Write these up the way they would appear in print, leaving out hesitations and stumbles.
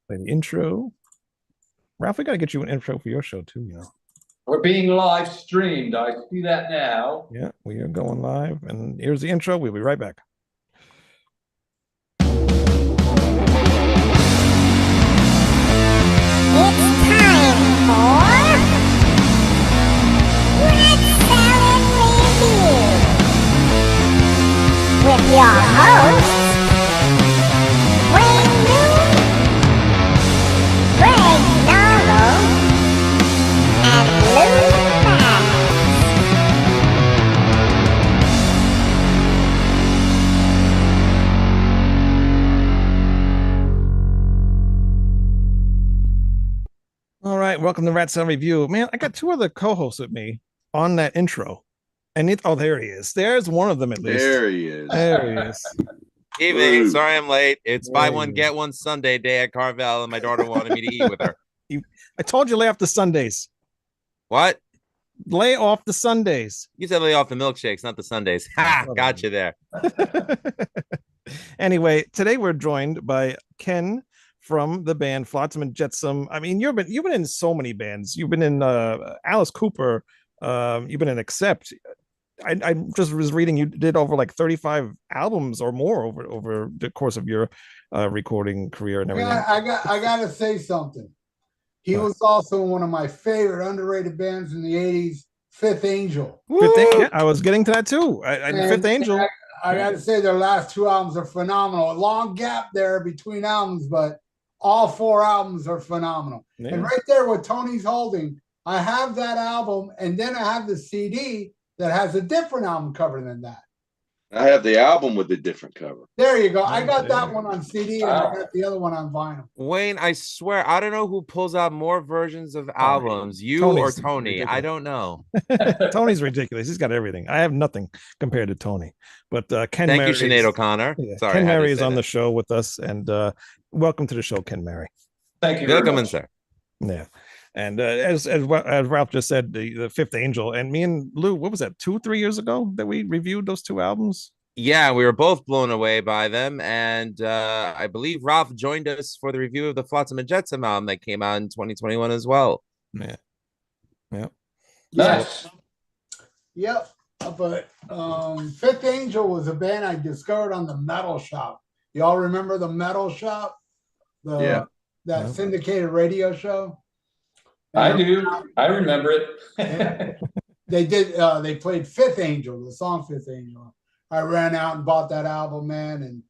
Play the intro. Ralph, we got to get you an intro for your show too, We're being live streamed. I see that now. Yeah, we are going live. And here's the intro. We'll be right back. It's time for Flotsam and Jetsam with your hosts, Wayne New, Greg Narlow, and Lou Max. All right, welcome to Rat Cell Review. Man, I got two other co-hosts with me on that intro. And there he is. There's one of them at least. There he is. There he is. Evening. Sorry I'm late. It's buy There one, you get one Sunday day at Carvel, and my daughter wanted me to eat with her. I told you lay off the Sundays. What? Lay off the Sundays. You said lay off the milkshakes, not the Sundays. Ha! Got you there. Anyway, today we're joined by Ken from the band Flotsam and Jetsam. I mean, you've been in so many bands. You've been in Alice Cooper. You've been in Accept. I just was reading you did over like 35 albums or more over the course of your recording career and everything. I got to say something. He was also one of my favorite underrated bands in the 80s, Fifth Angel. Yeah, I was getting to that too. Fifth Angel. I got to say their last two albums are phenomenal. A long gap there between albums, but all four albums are phenomenal. Yeah. And right there what Tony's holding, I have that album, and then I have the CD that has a different album cover than that. I have the album with a different cover. There you go. I got that one on CD, and I got the other one on vinyl. Wayne, I swear, I don't know who pulls out more versions of albums, you Tony's or Tony. ridiculous. I don't know. Tony's ridiculous. He's got everything. I have nothing compared to Tony. But Ken Thank Mary you, Sinead O'Connor. Yeah, Sorry, Ken I had to Mary is say on that. the show with us, and welcome to the show, Ken Mary. Thank you. Very Welcome in, much. sir. Yeah. And as Ralph just said, the Fifth Angel, and me and Lou, what was that, 2-3 years ago that we reviewed those two albums? Yeah, we were both blown away by them, and I believe Ralph joined us for the review of the Flotsam and Jetsam album that came out in 2021 as well. Yeah. Nice. Yep. But Fifth Angel was a band I discovered on the Metal Shop. Y'all remember the Metal Shop? That Yeah. syndicated radio show? I do. I remember it. They played Fifth Angel, the song Fifth Angel. I ran out and bought that album, man, and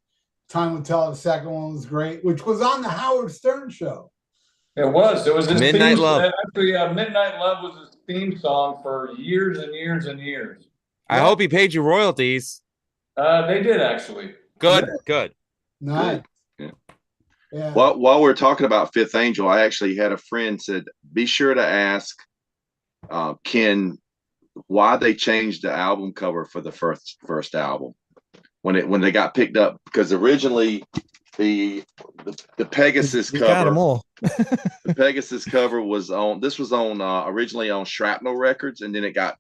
Time Will Tell the second one was great, which was on the Howard Stern show. It was. It was his Midnight theme, Love. Actually, Midnight Love was his theme song for years and years and years. I hope he paid you royalties. They did, actually. Good, good. Nice. Yeah. Yeah. While we're talking about Fifth Angel, I actually had a friend said, be sure to ask Ken why they changed the album cover for the first album when they got picked up, because originally the Pegasus You got them cover all. the Pegasus cover was originally on Shrapnel Records, and then it got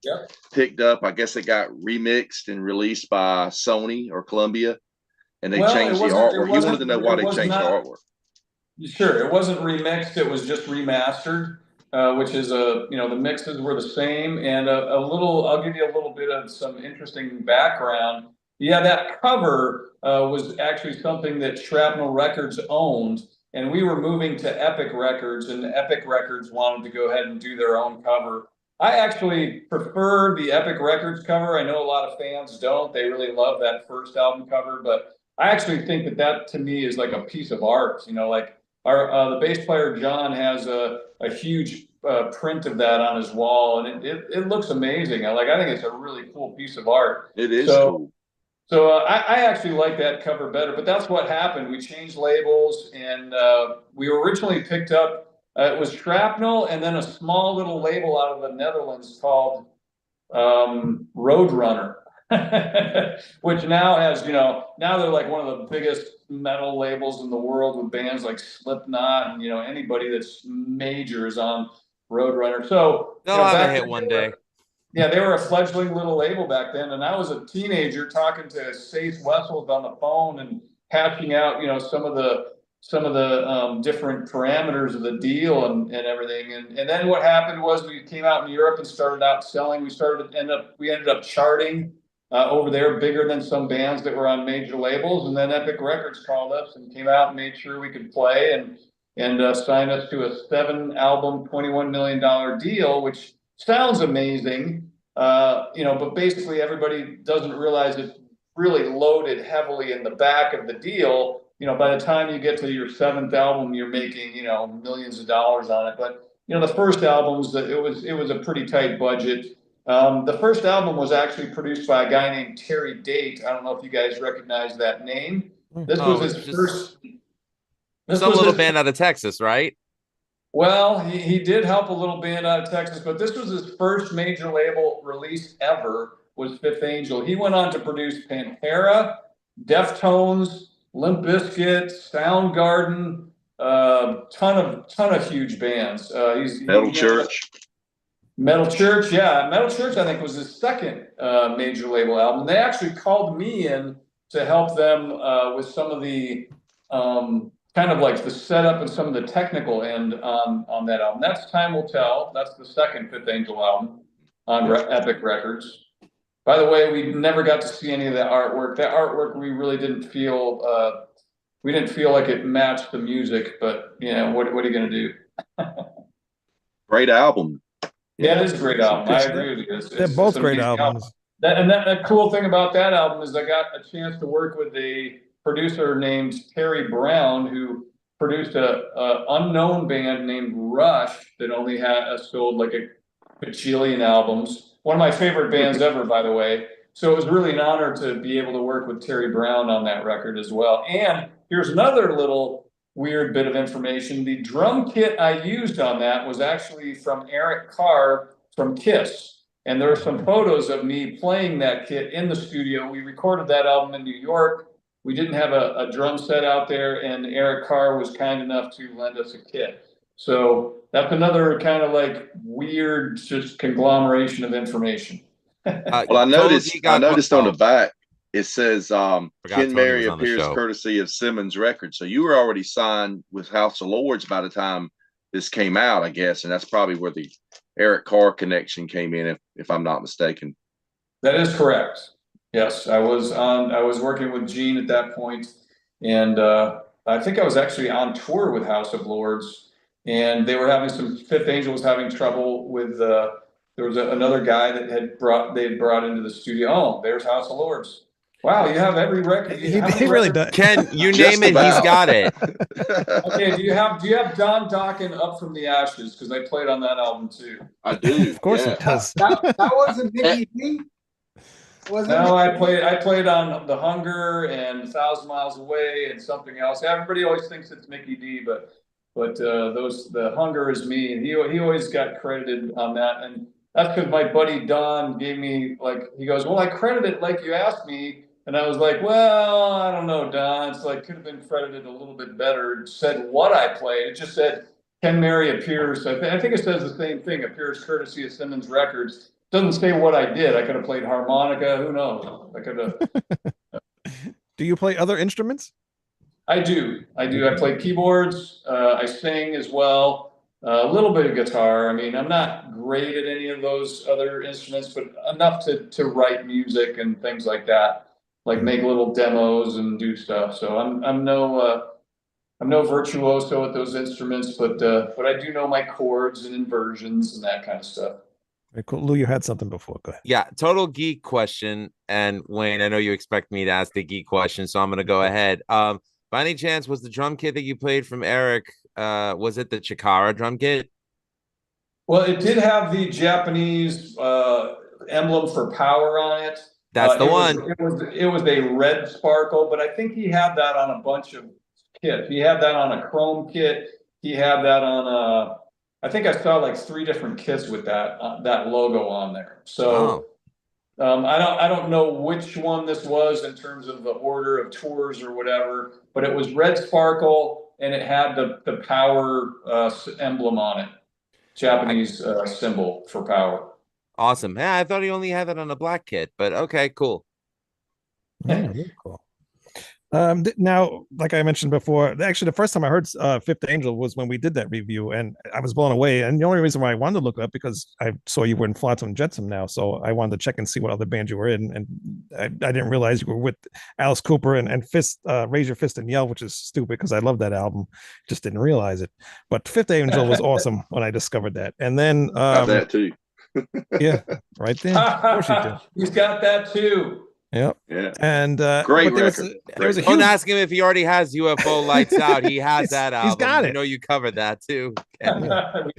picked up. I guess it got remixed and released by Sony or Columbia, and they changed the artwork. You wanted to know why they changed the artwork. Sure, it wasn't remixed, it was just remastered, which is the mixes were the same, and I'll give you a little bit of some interesting background. Yeah, that cover was actually something that Shrapnel Records owned, and we were moving to Epic Records, and Epic Records wanted to go ahead and do their own cover. I actually prefer the Epic Records cover. I know a lot of fans don't. They really love that first album cover, but I actually think that to me is like a piece of art. Like the bass player John has a huge print of that on his wall, and it looks amazing. I think it's a really cool pice of art. It is cool. So I actually like that cover better, but that's what happened. We changed labels, and we originally picked up, it was Shrapnel, and then a small little label out of the Netherlands called Roadrunner, which now has, now they're like one of the biggest metal labels in the world with bands like Slipknot, and, anybody that's major is on Roadrunner. So They'll have a hit one day. Yeah, they were a fledgling little label back then, and I was a teenager talking to Sace Wessels on the phone and hashing out, some of the some of the different parameters of the deal and everything. And then what happened was we came out in Europe and started out selling. We ended up charting over there, bigger than some bands that were on major labels. And then Epic Records called us and came out and made sure we could play and signed us to a 7-album, $21 million deal, which sounds amazing. But basically everybody doesn't realize it's really loaded heavily in the back of the deal. By the time you get to your 7th album, you're making, millions of dollars on it. But, the first albums, it was a pretty tight budget. The first album was actually produced by a guy named Terry Date. I don't know if you guys recognize that name. This was his first. Some little band out of Texas, right? Well, he did help a little band out of Texas, but this was his first major label release ever, was Fifth Angel. He went on to produce Pantera, Deftones, Limp Bizkit, Soundgarden, ton of huge bands. Metal Church. Metal Church, yeah. Metal Church, I think, was his second major label album. They actually called me in to help them with some of the kind of like the setup and some of the technical end on that album. That's Time Will Tell. That's the second Fifth Angel album on Epic Records. By the way, we never got to see any of that artwork. That artwork, we really didn't feel like it matched the music, but what are you going to do? Great album. Yeah, it is a great album. I agree with you. They're both great albums. That cool thing about that album is I got a chance to work with a producer named Terry Brown, who produced a unknown band named Rush that only had sold like a bajillion albums. One of my favorite bands ever, by the way. So it was really an honor to be able to work with Terry Brown on that record as well. And here's another little weird bit of information. The drum kit I used on that was actually from Eric Carr from Kiss. And there are some photos of me playing that kit in the studio. We recorded that album in New York. We didn't have a drum set out there, and Eric Carr was kind enough to lend us a kit. So that's another kind of like weird just conglomeration of information. Well, I noticed on the back, it says Ken Mary appears courtesy of Simmons Records. So you were already signed with House of Lords by the time this came out, I guess. And that's probably where the Eric Carr connection came in, if I'm not mistaken. That is correct. Yes, I was working with Gene at that point, and I think I was actually on tour with House of Lords, and they were having Fifth Angel was having trouble with there was another guy that they had brought into the studio. Oh, there's House of Lords. Wow, you have every record. He really does. Ken, you name it, he's got it. Okay, do you have Don Dokken Up from the Ashes? Because I played on that album too. I do. Of course it does. That wasn't Mickey D. No, I played on The Hunger and 1,000 Miles Away and something else. Everybody always thinks it's Mickey D, but The Hunger is me, and he always got credited on that. And that's because my buddy Don gave me, he goes, well, I credited it like you asked me. And I was like, well, I don't know, Don. It's could have been credited a little bit better. It said what I played. It just said Ken Mary appears. I think it says the same thing, appears courtesy of Simmons Records. Doesn't say what I did. I could have played harmonica. Who knows? I could have. Do you play other instruments? I do. I play keyboards. I sing as well. A little bit of guitar. I mean, I'm not great at any of those other instruments, but enough to write music and things like that. Make little demos and do stuff. So I'm no virtuoso at those instruments, but I do know my chords and inversions and that kind of stuff. Very cool. Lou, you had something before. Go ahead. Yeah, total geek question. And Wayne, I know you expect me to ask the geek question, so I'm going to go ahead. By any chance, was the drum kit that you played from Eric, was it the Chikara drum kit? Well, it did have the Japanese emblem for power on it. That's the one. It was a red sparkle, but I think he had that on a bunch of kits. He had that on a chrome kit. He had that on I think I saw 3 different kits with that logo on there. So I don't know which one this was in terms of the order of tours or whatever, but it was red sparkle and it had the power emblem on it, Japanese symbol for power. Awesome. Yeah, I thought he only had it on a black kit, but okay, cool. Yeah, very cool. Now, like I mentioned before, actually, the first time I heard Fifth Angel was when we did that review, and I was blown away. And the only reason why I wanted to look it up because I saw you were in Flotsam and Jetsam now, so I wanted to check and see what other bands you were in. And I didn't realize you were with Alice Cooper and Fist, Raise Your Fist and Yell, which is stupid because I love that album. Just didn't realize it. But Fifth Angel was awesome when I discovered that. And then, Got that too. yeah, right there. Of course you do. He's got that too. Yep. Yeah. And Great but record. there was a Don't huge. ask him if he already has UFO Lights Out. He has that album. He's got it. You know, you covered that too. We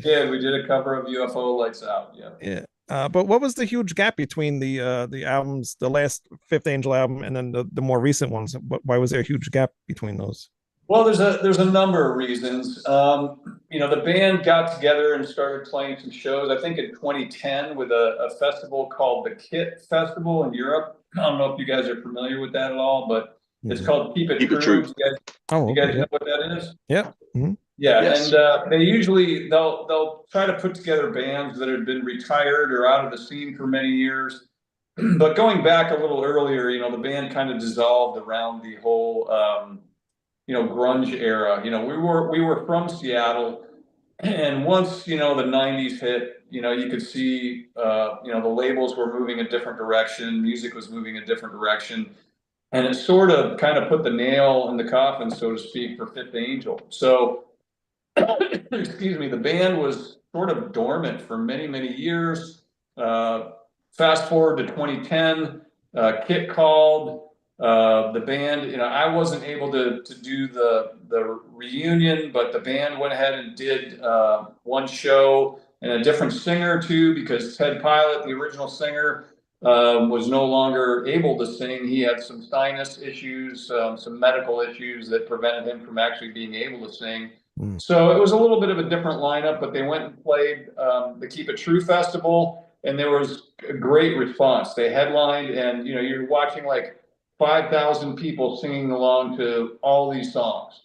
did. We did a cover of UFO Lights Out. Yeah. Yeah. But what was the huge gap between the albums, the last Fifth Angel album, and then the more recent ones? Why was there a huge gap between those? Well, there's a number of reasons. The band got together and started playing some shows. I think in 2010 with a festival called the Kit Festival in Europe. I don't know if you guys are familiar with that at all, but it's called Keep It True. You guys know what that is? Yeah. Mm-hmm. Yeah, Yes. and they'll try to put together bands that had been retired or out of the scene for many years. But going back a little earlier, the band kind of dissolved around the whole grunge era. We were from Seattle, and once the '90s hit, you could see the labels were moving a different direction, music was moving a different direction, and it sort of kind of put the nail in the coffin, so to speak, for Fifth Angel. So, excuse me, the band was sort of dormant for many, many years. Fast forward to 2010, Kit called. The band, I wasn't able to do the reunion, but the band went ahead and did one show and a different singer too, because Ted Pilot, the original singer, was no longer able to sing. He had some sinus issues, some medical issues that prevented him from actually being able to sing. So it was a little bit of a different lineup, but they went and played the Keep It True Festival, and there was a great response. They headlined, and you're watching like 5,000 people singing along to all these songs.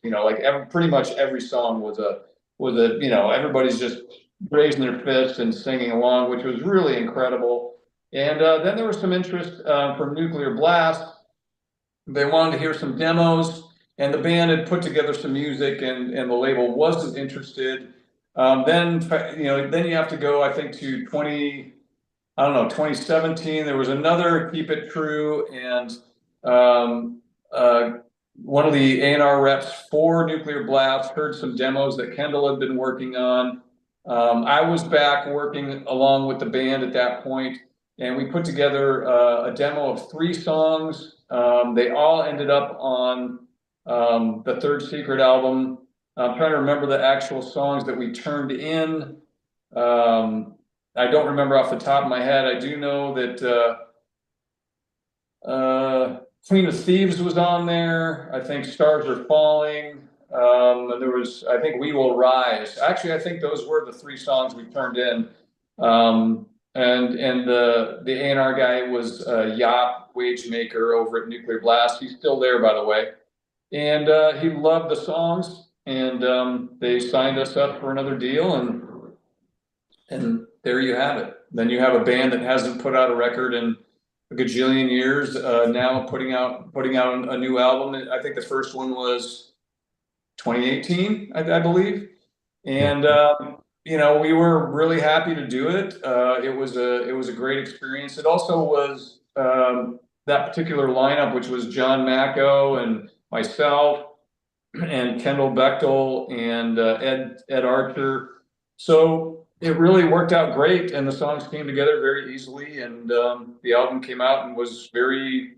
Pretty much every song was a everybody's just raising their fists and singing along, which was really incredible. And then there was some interest from Nuclear Blast. They wanted to hear some demos, and the band had put together some music, and the label wasn't interested. Then you have to go, I think, to 2017. There was another Keep It True, and one of the A&R reps for Nuclear Blast heard some demos that Kendall had been working on. I was back working along with the band at that point, and we put together a demo of 3 songs. They all ended up on the Third Secret album. I'm trying to remember the actual songs that we turned in. I don't remember off the top of my head. I do know that Queen of Thieves was on there. I think Stars Are Falling. There was, I think, We Will Rise. Actually, I think those were the 3 songs we turned in. And the A&R guy was Yop Wagemaker over at Nuclear Blast. He's still there, by the way. And he loved the songs, and they signed us up for another deal, and there you have it. Then you have a band that hasn't put out a record in a gajillion years, now putting out a new album. I think the first one was 2018, I believe. And we were really happy to do it. It was a great experience. It also was that particular lineup, which was John Macco and myself and Kendall Bechtel and Ed Archer. So it really worked out great, and the songs came together very easily, and the album came out and was very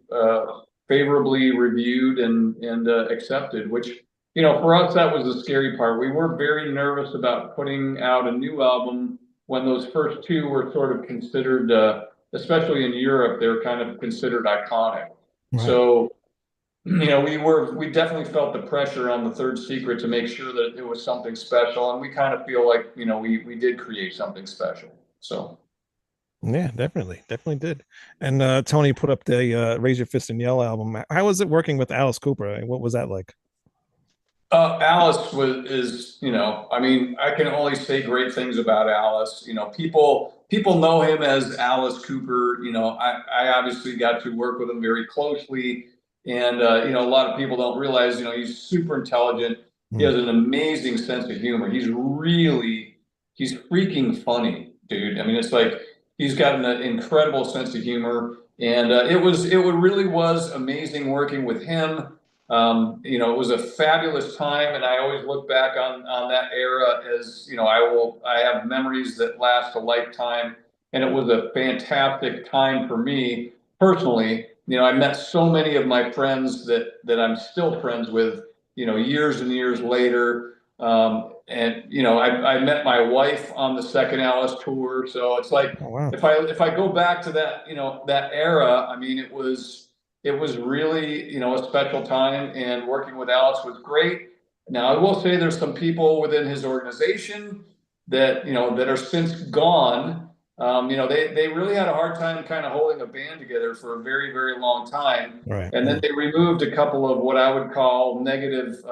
favorably reviewed and accepted, which, for us, that was the scary part. We were very nervous about putting out a new album when those first 2 were sort of considered, especially in Europe, they were kind of considered iconic. Right. So, we definitely felt the pressure on the Third Secret to make sure that it was something special, and we kind of feel like we did create something special. So yeah, definitely did. And Tony put up the Raise Your Fist and Yell album. How was it working with Alice Cooper? What was that like? Alice is I can only say great things about Alice. People know him as Alice Cooper. I obviously got to work with him very closely. And, you know, a lot of people don't realize, you know, he's super intelligent. He has an amazing sense of humor. He's freaking funny, dude. I mean, it's like he's got an incredible sense of humor. And it really was amazing working with him. You know, it was a fabulous time, and I always look back on that era as, you know, I have memories that last a lifetime, and it was a fantastic time for me personally. You know, I met so many of my friends that I'm still friends with, you know, years and years later. And you know, I met my wife on the second Alice tour, so it's like, Oh, wow. if I go back to that, you know, that era, I mean, it was really, you know, a special time, and working with Alice was great. Now, I will say there's some people within his organization that, you know, that are since gone. You know, they really had a hard time kind of holding a band together for a very, very long time. Right. And then they removed a couple of what I would call negative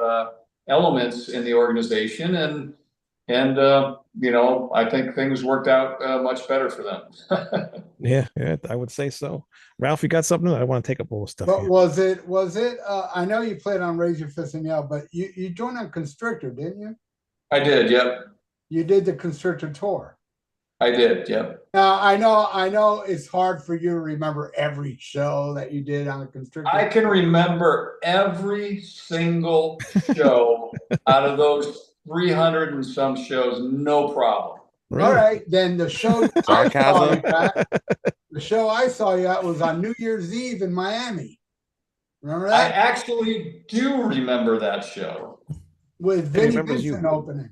elements in the organization. And you know, I think things worked out much better for them. Yeah, I would say so. Ralph, you got something? I want to take up all the stuff But here. was it I know you played on Raise Your Fist and Yell, but you joined on Constrictor, didn't you? I did, yep. You did the Constrictor tour. I did, yep. Now I know it's hard for you to remember every show that you did on the Constrictor. I can remember every single show out of those 300 and some shows, no problem. Really? All right, then the show Sarcasm. the show I saw you at was on New Year's Eve in Miami. Remember I that? actually do remember that show. With He Vinnie remembers you. Vincent opening.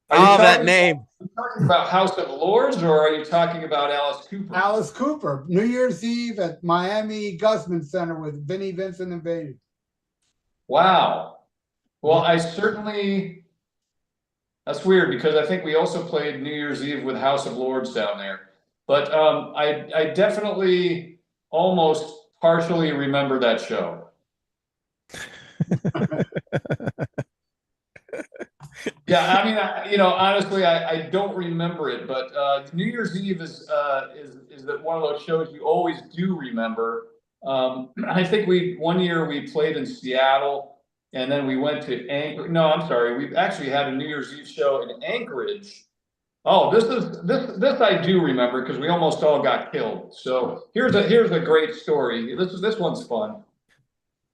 Are you Oh, that talking- name. Are you talking about House of Lords, or are you talking about Alice Cooper? Alice Cooper, New Year's Eve at Miami Gusman Center with Vinnie Vincent and Baby. Wow. Well, I certainly, that's weird because I think we also played New Year's Eve with House of Lords down there. But I definitely almost partially remember that show. Yeah, I mean, you know, honestly, I don't remember it, but New Year's Eve is that one of those shows you always do remember. I think one year we played in Seattle, and then we went to No, I'm sorry, we actually had a New Year's Eve show in Anchorage. Oh, this I do remember because we almost all got killed. So here's a great story. This one's fun.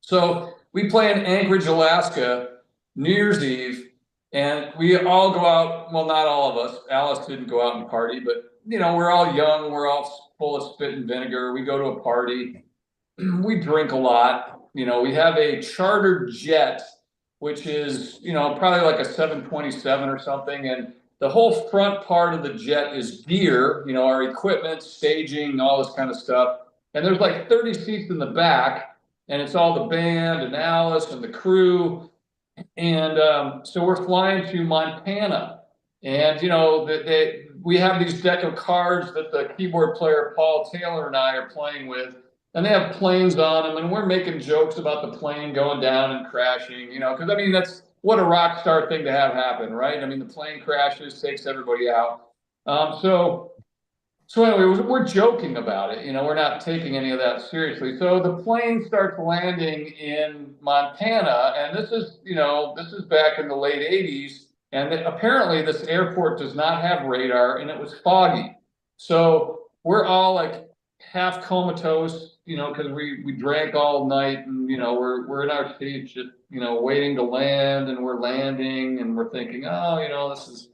So we play in Anchorage, Alaska, New Year's Eve. And we all go out, well, not all of us. Alice didn't go out and party, but, you know, we're all young. We're all full of spit and vinegar. We go to a party. We drink a lot. You know, we have a chartered jet, which is, you know, probably like a 727 or something. And the whole front part of the jet is gear, you know, our equipment, staging, all this kind of stuff. And there's like 30 seats in the back, and it's all the band and Alice and the crew. And so we're flying to Montana, and you know we have these deck of cards that the keyboard player Paul Taylor and I are playing with, and they have planes on them, and we're making jokes about the plane going down and crashing, you know, because I mean that's what a rock star thing to have happen, right? I mean the plane crashes, takes everybody out. So anyway, we're joking about it, you know, we're not taking any of that seriously. So the plane starts landing in Montana, and this is back in the late 80s, and apparently this airport does not have radar, and it was foggy. So we're all like half comatose, you know, because we drank all night, and you know we're in our seats, just, you know, waiting to land, and we're landing, and we're thinking, oh, you know, this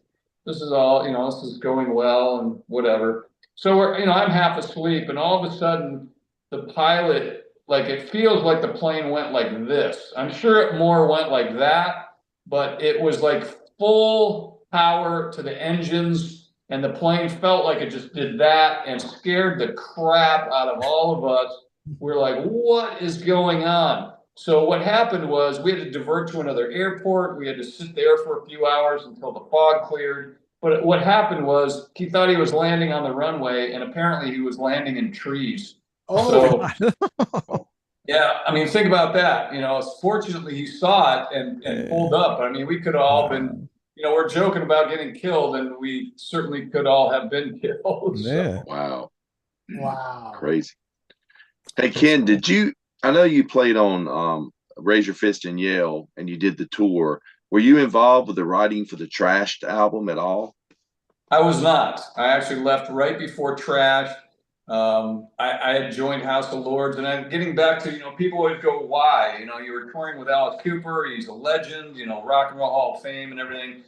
is all, you know, this is going well and whatever. So we're, you know, I'm half asleep, and all of a sudden the pilot, like, it feels like the plane went like this. I'm sure it more went like that, but it was like full power to the engines, and the plane felt like it just did that and scared the crap out of all of us. We're like, what is going on? So what happened was we had to divert to another airport. We had to sit there for a few hours until the fog cleared. But what happened was he thought he was landing on the runway, and apparently he was landing in trees. Oh, So, yeah, I mean, think about that. You know, fortunately he saw it and pulled up. I mean, we could have all been, you know, we're joking about getting killed, and we certainly could all have been killed. Yeah. Wow. wow. Crazy. Hey, Ken, did you, I know you played on Raise Your Fist and Yell, and you did the tour. Were you involved with the writing for the Trashed album at all? I was not. I actually left right before Trash. I had joined House of Lords, and I'm getting back to, people always go, why? You were touring with Alice Cooper. He's a legend, Rock and Roll Hall of Fame and everything.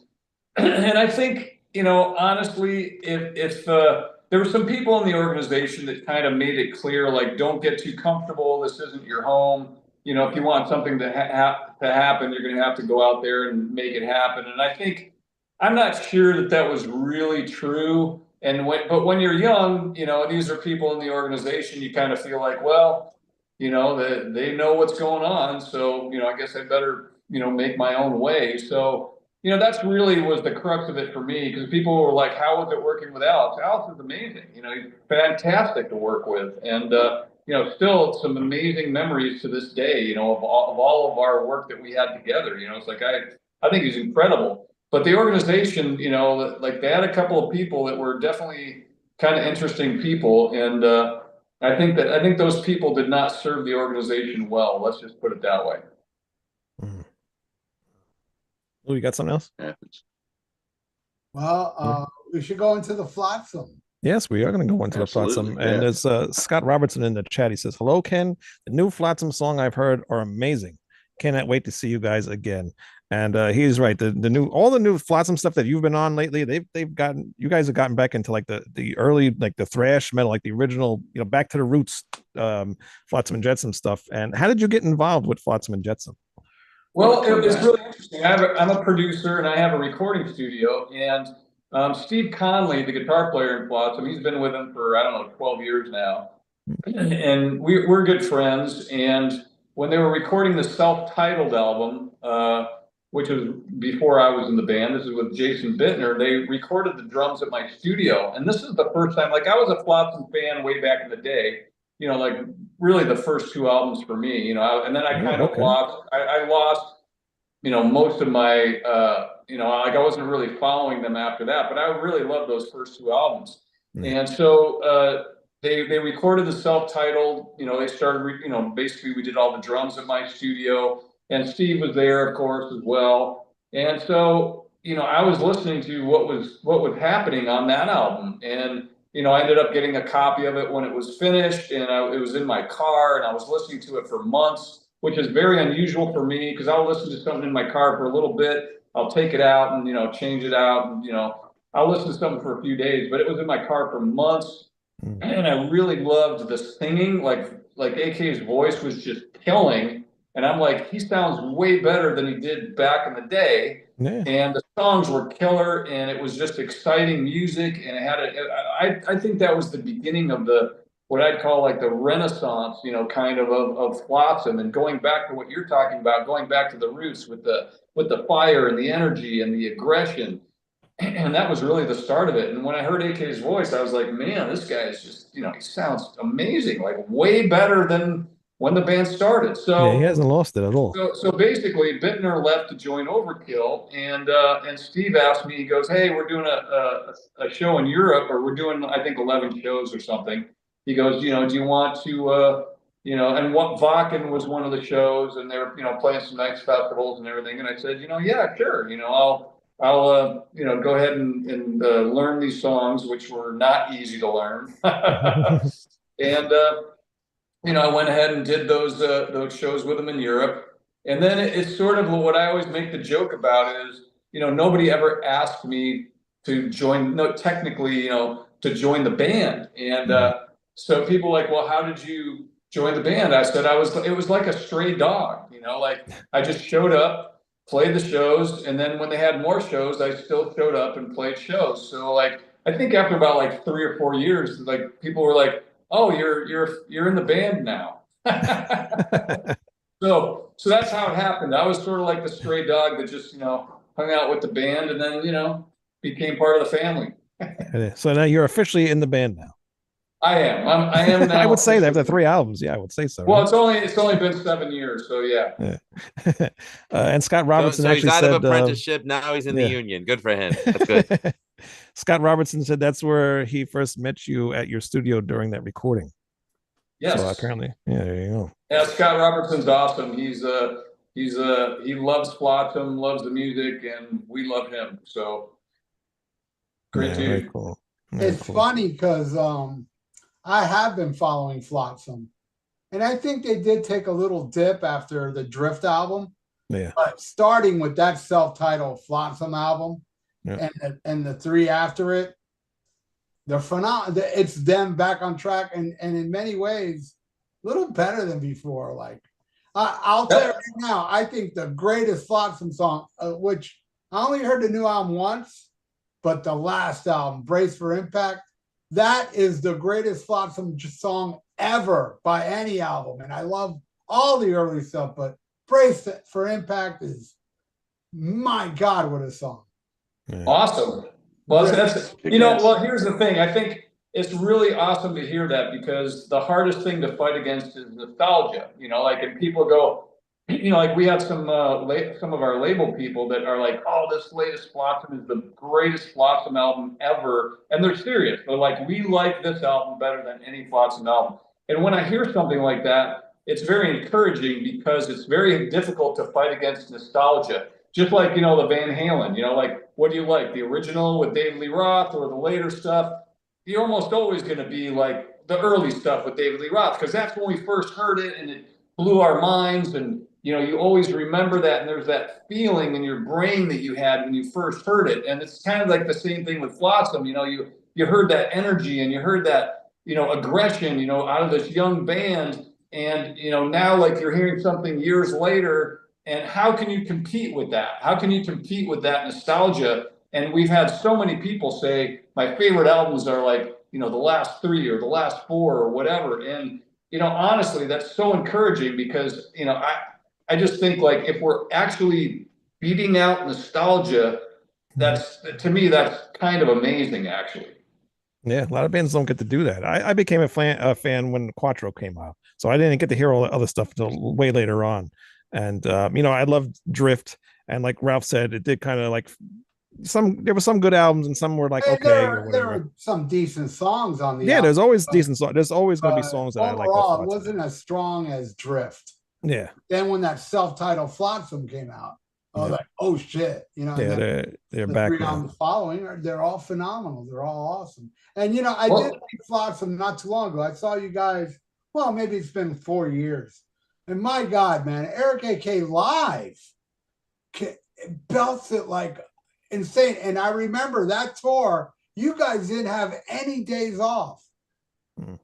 And I think, honestly, if there were some people in the organization that kind of made it clear, like, don't get too comfortable. This isn't your home. If you want something to happen, you're going to have to go out there and make it happen. And I think I'm not sure that that was really true. But when you're young, these are people in the organization. You kind of feel like, well, they know what's going on. So, I guess I better, make my own way. So, that's really was the crux of it for me, because people were like, how was it working with Alex? Alex is amazing. He's fantastic to work with. And, still some amazing memories to this day, of all of our work that we had together. It's like, I think he's incredible. But the organization, like they had a couple of people that were definitely kind of interesting people. And I think those people did not serve the organization well. Let's just put it that way. Oh, you got something else? Happens. Well, we should go into the Flotsam. Yes, we are going to go into Absolutely, the Flotsam. And there's Scott Robertson in the chat. He says, hello, Ken. The new Flotsam song I've heard are amazing. Cannot wait to see you guys again. And he's right. All the new Flotsam stuff that you've been on lately, you guys have gotten back into like the early, like the thrash metal, like the original, back to the roots, Flotsam and Jetsam stuff. And how did you get involved with Flotsam and Jetsam? Well, it's really interesting. I'm a producer and I have a recording studio, and Steve Conley, the guitar player in Flotsam, he's been with him for, I don't know, 12 years now. And we're good friends. And when they were recording the self-titled album, which was before I was in the band, this is with Jason Bittner, they recorded the drums at my studio. And this is the first time, like I was a Flotsam fan way back in the day, like really the first two albums for me, and then I kind of lost, I lost, most of my, like I wasn't really following them after that, but I really loved those first two albums. And so they recorded the self-titled, they started, basically we did all the drums at my studio, and Steve was there, of course, as well. And so, I was listening to what was happening on that album, and I ended up getting a copy of it when it was finished, and it was in my car, and I was listening to it for months, which is very unusual for me, because I'll listen to something in my car for a little bit, I'll take it out and change it out, and I'll listen to something for a few days, but it was in my car for months, and I really loved the singing, like AK's voice was just killing, and I'm like, he sounds way better than he did back in the day. Yeah. And the songs were killer, and it was just exciting music, and it had I think that was the beginning of what I'd call like the renaissance, kind of Flotsam, and going back to what you're talking about, going back to the roots with the fire and the energy and the aggression, and that was really the start of it. And when I heard AK's voice, I was like, man, this guy is just, he sounds amazing, like way better than when the band started. So yeah, he hasn't lost it at all. So basically, Bittner left to join Overkill, and Steve asked me. He goes, "Hey, we're doing a show in Europe, or we're doing, I think, 11 shows or something." He goes, do you want to, and what Wacken was one of the shows, and they were, playing some nice festivals and everything. And I said, yeah, sure, I'll go ahead and learn these songs, which were not easy to learn, and. I went ahead and did those shows with them in Europe. And then it's sort of what I always make the joke about is, nobody ever asked me to join, technically, to join the band. And so people are like, well, how did you join the band? I said, it was like a stray dog, like I just showed up, played the shows. And then when they had more shows, I still showed up and played shows. So like, I think after about like 3 or 4 years, like people were like, oh, you're in the band now. So that's how it happened. I was sort of like the stray dog that just, hung out with the band, and then, became part of the family. So now you're officially in the band now. I am. I am now. I would say that after 3 albums. Yeah, I would say so. Well, right? It's only been 7 years. So yeah. And Scott Robertson so actually he's out said, of apprenticeship. Now he's in the union. Good for him. That's good. Scott Robertson said that's where he first met you at your studio during that recording. Yes. So apparently, yeah, there you go. Yeah, Scott Robertson's awesome. He loves Flotsam, loves the music, and we love him. So great Yeah, very dude. cool. Very It's cool. funny because I have been following Flotsam, and I think they did take a little dip after the Drift album, Yeah. but starting with that self-titled Flotsam album Yeah. and the three after it, they're phenomenal. It's them back on track, and in many ways, a little better than before. Like I'll tell you right now, I think the greatest Flotsam song, which I only heard the new album once, but the last album, Brace for Impact, that is the greatest Flotsam song ever by any album. And I love all the early stuff, but Brace for Impact is, my God, what a song. Yeah. Awesome. Well, that's Kick ass. well, here's the thing. I think it's really awesome to hear that because the hardest thing to fight against is nostalgia. Like, and people go, like we have some of our label people that are like, oh, this latest Flotsam is the greatest Flotsam album ever, and they're serious. They're like, we like this album better than any Flotsam album. And when I hear something like that, it's very encouraging because it's very difficult to fight against nostalgia. Just like, the Van Halen, like, what do you like? The original with David Lee Roth or the later stuff? You're almost always going to be like the early stuff with David Lee Roth because that's when we first heard it and it blew our minds. And, you always remember that. And there's that feeling in your brain that you had when you first heard it. And it's kind of like the same thing with Flotsam. You heard that energy and you heard that, aggression, out of this young band. And, now like you're hearing something years later. And how can you compete with that? How can you compete with that nostalgia? And we've had so many people say, my favorite albums are like, the last three or the last four or whatever. And, honestly, that's so encouraging because, I just think like if we're actually beating out nostalgia, that's, to me, that's kind of amazing, actually. Yeah, a lot of bands don't get to do that. I became a fan when Quattro came out, so I didn't get to hear all the other stuff until way later on. And I loved Drift, and like Ralph said, it did kind of like there were some good albums and some were like Hey, okay or there whatever. are some decent songs on the Yeah, album, there's always decent songs. There's always going to be but songs that I like. overall, it wasn't as strong as Drift. Yeah, Then when that self-titled Flotsam came out, I was like, oh shit, yeah, and they're the back three now. albums following they're all phenomenal. They're all awesome. And I Well- did see Flotsam not too long ago. I saw you guys. Well, maybe it's been 4 years. And my God, man, Eric AK live belts it like insane. And I remember that tour. You guys didn't have any days off.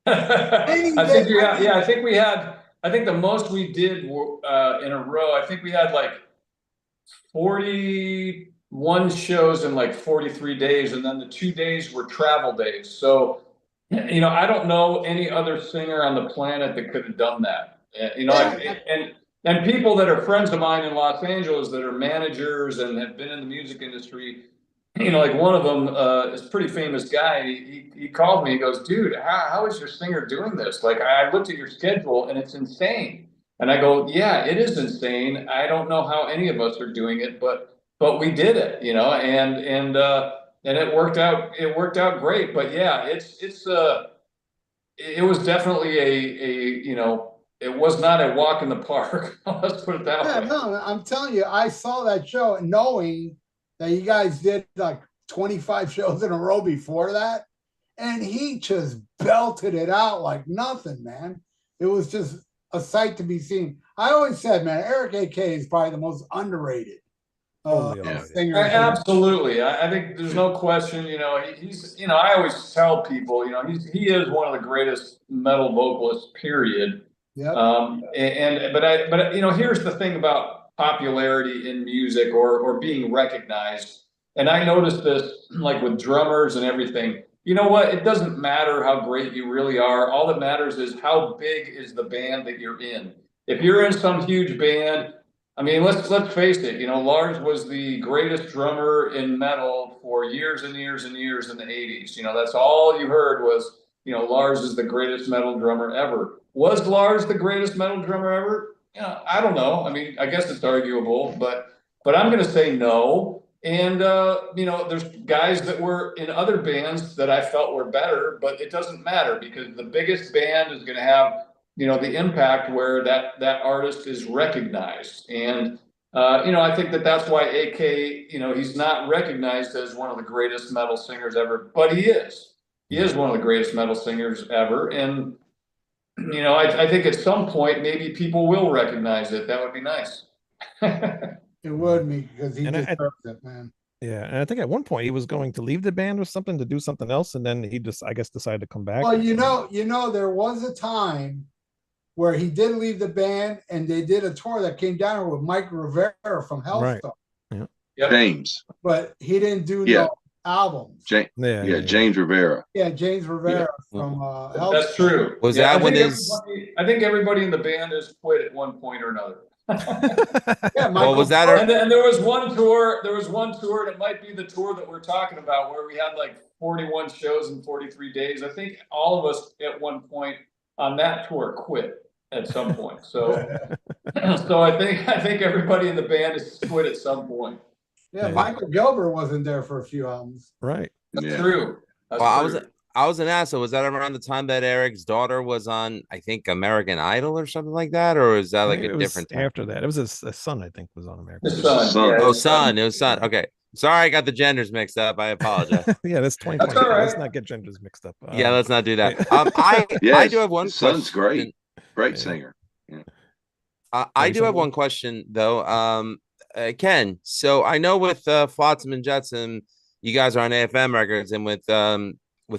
I think I think we had. I think the most we did in a row. I think we had like 41 shows in like 43 days, and then the 2 days were travel days. So, I don't know any other singer on the planet that could have done that. And people that are friends of mine in Los Angeles that are managers and have been in the music industry, like one of them is a pretty famous guy. He called me. He goes, dude, how is your singer doing this? Like, I looked at your schedule and it's insane. And I go, yeah, it is insane. I don't know how any of us are doing it, but we did it, and it worked out. It worked out great. But yeah, it was definitely it was not a walk in the park. Let's put it that Yeah, way. no, I'm telling you, I saw that show knowing that you guys did like 25 shows in a row before that. And he just belted it out like nothing, man. It was just a sight to be seen. I always said, man, Eric AK is probably the most underrated singer. Absolutely. I think there's no question, he's, I always tell people, he is one of the greatest metal vocalists, period. Yep. But here's the thing about popularity in music or being recognized. And I noticed this like with drummers and everything. You know what? It doesn't matter how great you really are. All that matters is how big is the band that you're in. If you're in some huge band, I mean, let's face it. Lars was the greatest drummer in metal for years and years and years in the 80s. That's all you heard was, Lars is the greatest metal drummer ever. Was Lars the greatest metal drummer ever? I don't know. I mean, I guess it's arguable, but I'm going to say no. And there's guys that were in other bands that I felt were better, but it doesn't matter because the biggest band is going to have the impact where that artist is recognized. And I think that's why AK, he's not recognized as one of the greatest metal singers ever, but he is. He is one of the greatest metal singers ever. And I think at some point maybe people will recognize it. That would be nice. It would be, because he And deserves it, man. Yeah, and I think at one point he was going to leave the band or something to do something else, and then he just, I guess, decided to come back. Well, there was a time where he did leave the band, and they did a tour that came down with Mike Rivera from Right. Hellstorm, Yeah. Yep. James. but he didn't do Yeah. no albums. Yeah. James Rivera. Yeah, James Rivera from Hellstorm. That's true. Was Yeah, that when I think everybody in the band has quit at one point or another. Yeah, Well, was that And there was one tour. And it might be the tour that we're talking about, where we had like 41 shows in 43 days. I think all of us at one point on that tour quit at some point. So, so I think everybody in the band has quit at some point. Yeah, Michael Gilbert wasn't there for a few albums. Right. That's true. That's Well, true. I was an ass. So was that around the time that Eric's daughter was on, I think, American Idol or something like that, or is that like It a was different time? after that. It was his son, I think, was on American. His Idol. son. Yeah, Oh, his son. It was son. Okay. Sorry, I got the genders mixed up. I apologize. Yeah, that's 2020. That's all right. Let's not get genders mixed up. Yeah, let's not do that. yeah. I Yes, do have one his son's question. great Yeah. singer. I you do said have what? one question though. Ken, so I know with Flotsam and Jetsam, you guys are on AFM Records, and with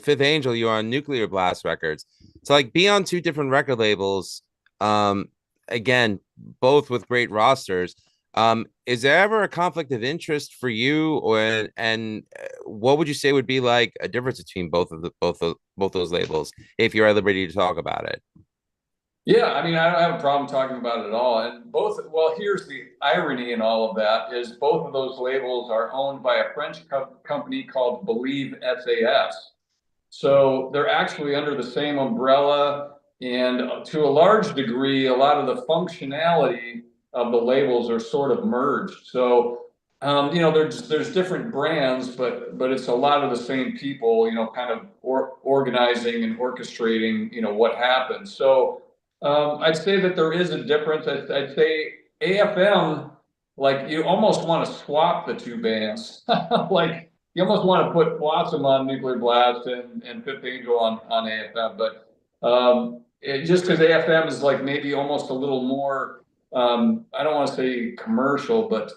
Fifth Angel, you're on Nuclear Blast Records. So like be on two different record labels, again, both with great rosters. Is there ever a conflict of interest for you, and what would you say would be like a difference between both those labels, if you're at liberty to talk about it? Yeah, I mean, I don't have a problem talking about it at all. And well, here's the irony in all of that is both of those labels are owned by a French company called Believe SAS. So they're actually under the same umbrella, and to a large degree, a lot of the functionality of the labels are sort of merged. So, there's different brands, but it's a lot of the same people, kind of organizing and orchestrating, what happens. So, I'd say that there is a difference. I'd say AFM, like you almost want to swap the two bands. Like you almost want to put Flotsam on Nuclear Blast and Fifth Angel on AFM. But just because AFM is like maybe almost a little more, I don't want to say commercial, but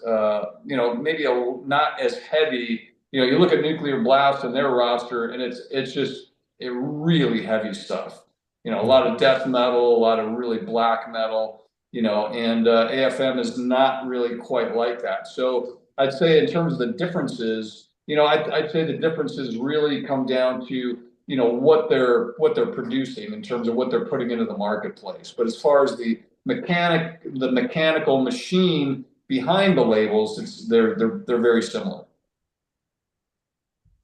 maybe not as heavy. You look at Nuclear Blast and their roster, and it's just really heavy stuff. A lot of death metal, a lot of really black metal, and AFM is not really quite like that. So I'd say in terms of the differences, I'd say the differences really come down to, what they're producing in terms of what they're putting into the marketplace. But as far as the mechanical machine behind the labels, they're very similar.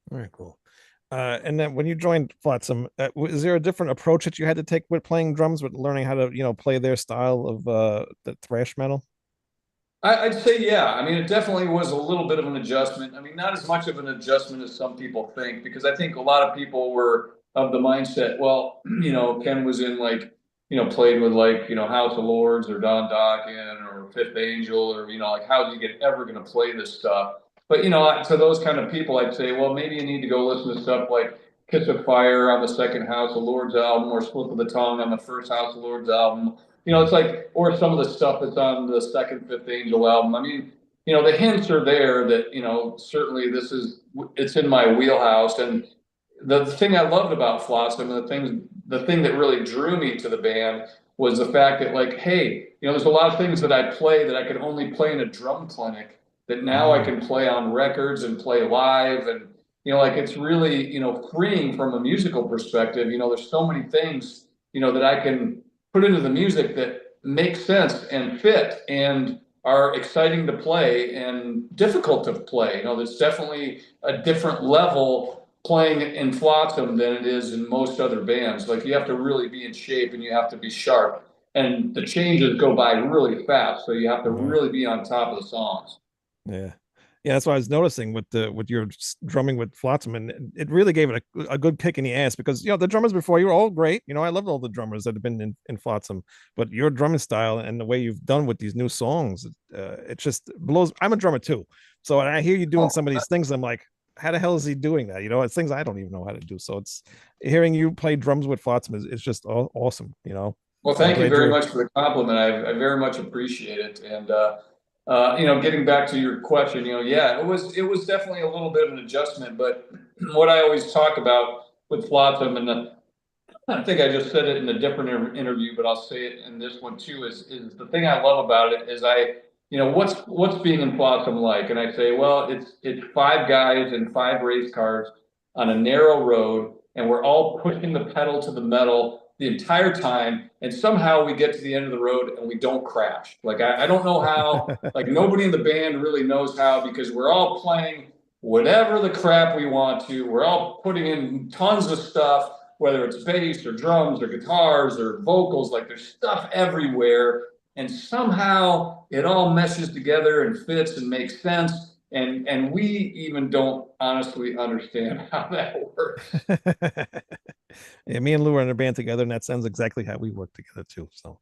Very cool. And then when you joined Flotsam, is there a different approach that you had to take with playing drums, with learning how to, play their style of the thrash metal? I'd say, yeah. I mean, it definitely was a little bit of an adjustment. I mean, not as much of an adjustment as some people think, because I think a lot of people were of the mindset, well, Ken was in played with House of Lords or Don Dokken or Fifth Angel, or, like, how's he ever going to play this stuff? But, to those kind of people, I'd say, well, maybe you need to go listen to stuff like Kiss of Fire on the second House of Lords album, or Slip of the Tongue on the first House of Lords album. It's like, or some of the stuff that's on the second Fifth Angel album. I mean, the hints are there that, certainly it's in my wheelhouse. And the thing I loved about Flotsam, and the thing that really drew me to the band was the fact that, like, hey, there's a lot of things that I play that I could only play in a drum clinic that now I can play on records and play live. And, like, it's really, freeing from a musical perspective. There's so many things, that I can put into the music that make sense and fit and are exciting to play and difficult to play. There's definitely a different level playing in Flotsam than it is in most other bands. Like, you have to really be in shape and you have to be sharp, and the changes go by really fast. So you have to really be on top of the songs. Yeah. Yeah, that's what I was noticing with your drumming with Flotsam, and it really gave it a good kick in the ass because the drummers before you were all great. I loved all the drummers that have been in Flotsam, but your drumming style and the way you've done with these new songs, it just blows. I'm a drummer too, so when I hear you doing Oh, some of these things, I'm like, how the hell is he doing that? It's things I don't even know how to do. So it's hearing you play drums with Flotsam is just awesome. well, I'm thank you glad very you're. much for the compliment. I very much appreciate it. And getting back to your question, yeah, it was definitely a little bit of an adjustment. But what I always talk about with Flotsam, and I think I just said it in a different interview, but I'll say it in this one too. Is the thing I love about it is what's being in Flotsam like, and I say, well, it's five guys in five race cars on a narrow road, and we're all pushing the pedal to the metal the entire time, and somehow we get to the end of the road and we don't crash. Like I don't know how. Like nobody in the band really knows how because we're all playing whatever the crap we want to. We're all putting in tons of stuff, whether it's bass or drums or guitars or vocals, like there's stuff everywhere. And somehow it all meshes together and fits and makes sense. And we even don't honestly understand how that works. Yeah, me and Lou are in a band together, and that sounds exactly how we work together too. So,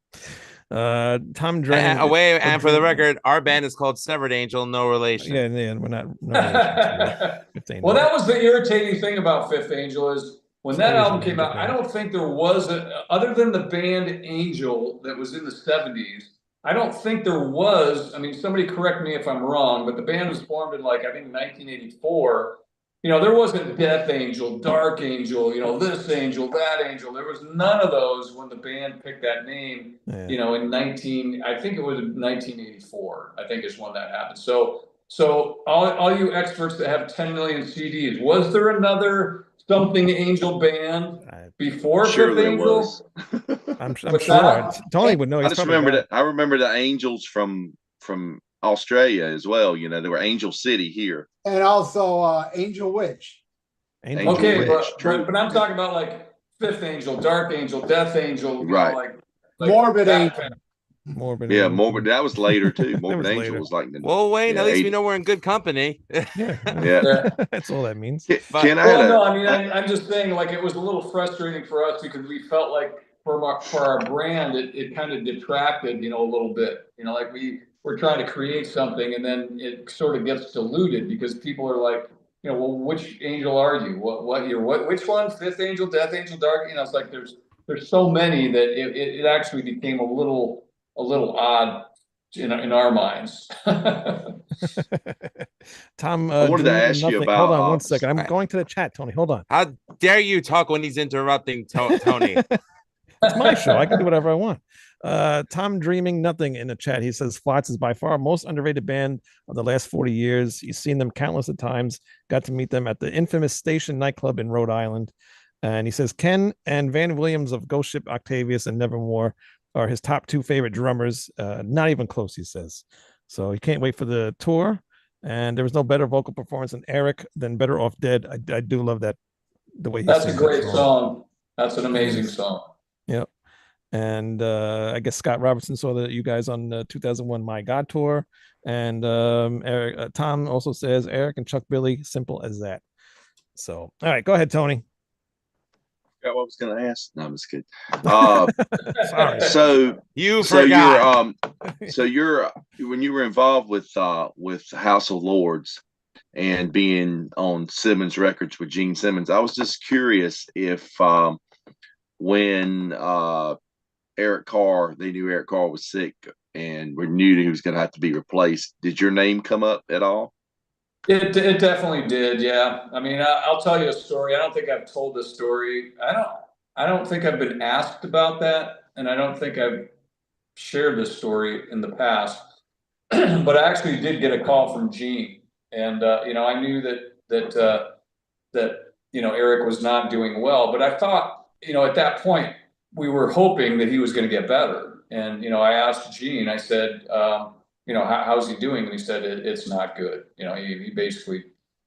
Tom Drain. And for the record, our band is called Severed Angel, no relation. Yeah, we're not no relation. Well, that was the irritating thing about Fifth Angel is when that Always album an came Angel out, I band. don't think there was other than the band Angel that was in the 70s. I don't think there was. I mean, somebody correct me if I'm wrong, but the band was formed in I think 1984. There wasn't Death Angel, Dark Angel, this angel, that angel. There was none of those when the band picked that name. Yeah. I think it was 1984. I think is when that happened. So all you experts that have 10 million CDs, was there another something Angel band before Sure Fifth there Angel? was. I'm What's sure. that? Tony would know. I He's just probably remember got that. I remember the Angels from Australia as well. There were Angel City here. And also Angel Witch. Angel Okay, Witch, true. but I'm talking about Fifth Angel, Dark Angel, Death Angel, Right. like Morbid that Angel. kind of- Morbid. Yeah, Angel. Morbid. That was later too. That Morbid was Angel later. was like the. Well, Wayne, at least we 80. know we're in good company. Yeah, Yeah. that's all that means. Ken, I had Well, a. no, I mean, I'm just saying, it was a little frustrating for us because we felt like for our brand, it kind of detracted, a little bit. We're trying to create something, and then it sort of gets diluted because people are like, well, which angel are you? Which one? Fifth Angel, Death Angel, Dark? It's like there's so many that it actually became a little odd in our minds. Tom, I wanted to dreaming ask you nothing. about. Hold on one second. I'm going to the chat, Tony. Hold on. How dare you talk when he's interrupting Tony? It's my show. I can do whatever I want. Tom Dreaming Nothing in the chat. He says Flots is by far our most underrated band of the last 40 years. He's seen them countless of times, got to meet them at the infamous Station nightclub in Rhode Island. And he says Ken and Van Williams of Ghost Ship Octavius and Nevermore are his top two favorite drummers. Not even close, he says. So he can't wait for the tour. And there was no better vocal performance than Eric than Better Off Dead. I do love that, the way he That's a sings great that song. That's an amazing song. Yep. And I guess Scott Robertson saw that you guys on the 2001 My God tour. And Eric, Tom also says Eric and Chuck Billy, simple as that. So, all right, go ahead, Tony. What I was going to ask? No, I'm just kidding. Sorry. So Forgot. you're when you were involved with House of Lords and being on Simmons Records with Gene Simmons, I was just curious if when Eric Carr, they knew Eric Carr was sick and we knew that he was going to have to be replaced. Did your name come up at all? It definitely did. Yeah. I mean, I'll tell you a story. I don't think I've told this story. I don't think I've been asked about that. And I don't think I've shared this story in the past, but I actually did get a call from Gene. And, I knew that Eric was not doing well, but I thought, at that point we were hoping that he was going to get better. And, I asked Gene, I said, how's he doing? And he said, it's not good. He basically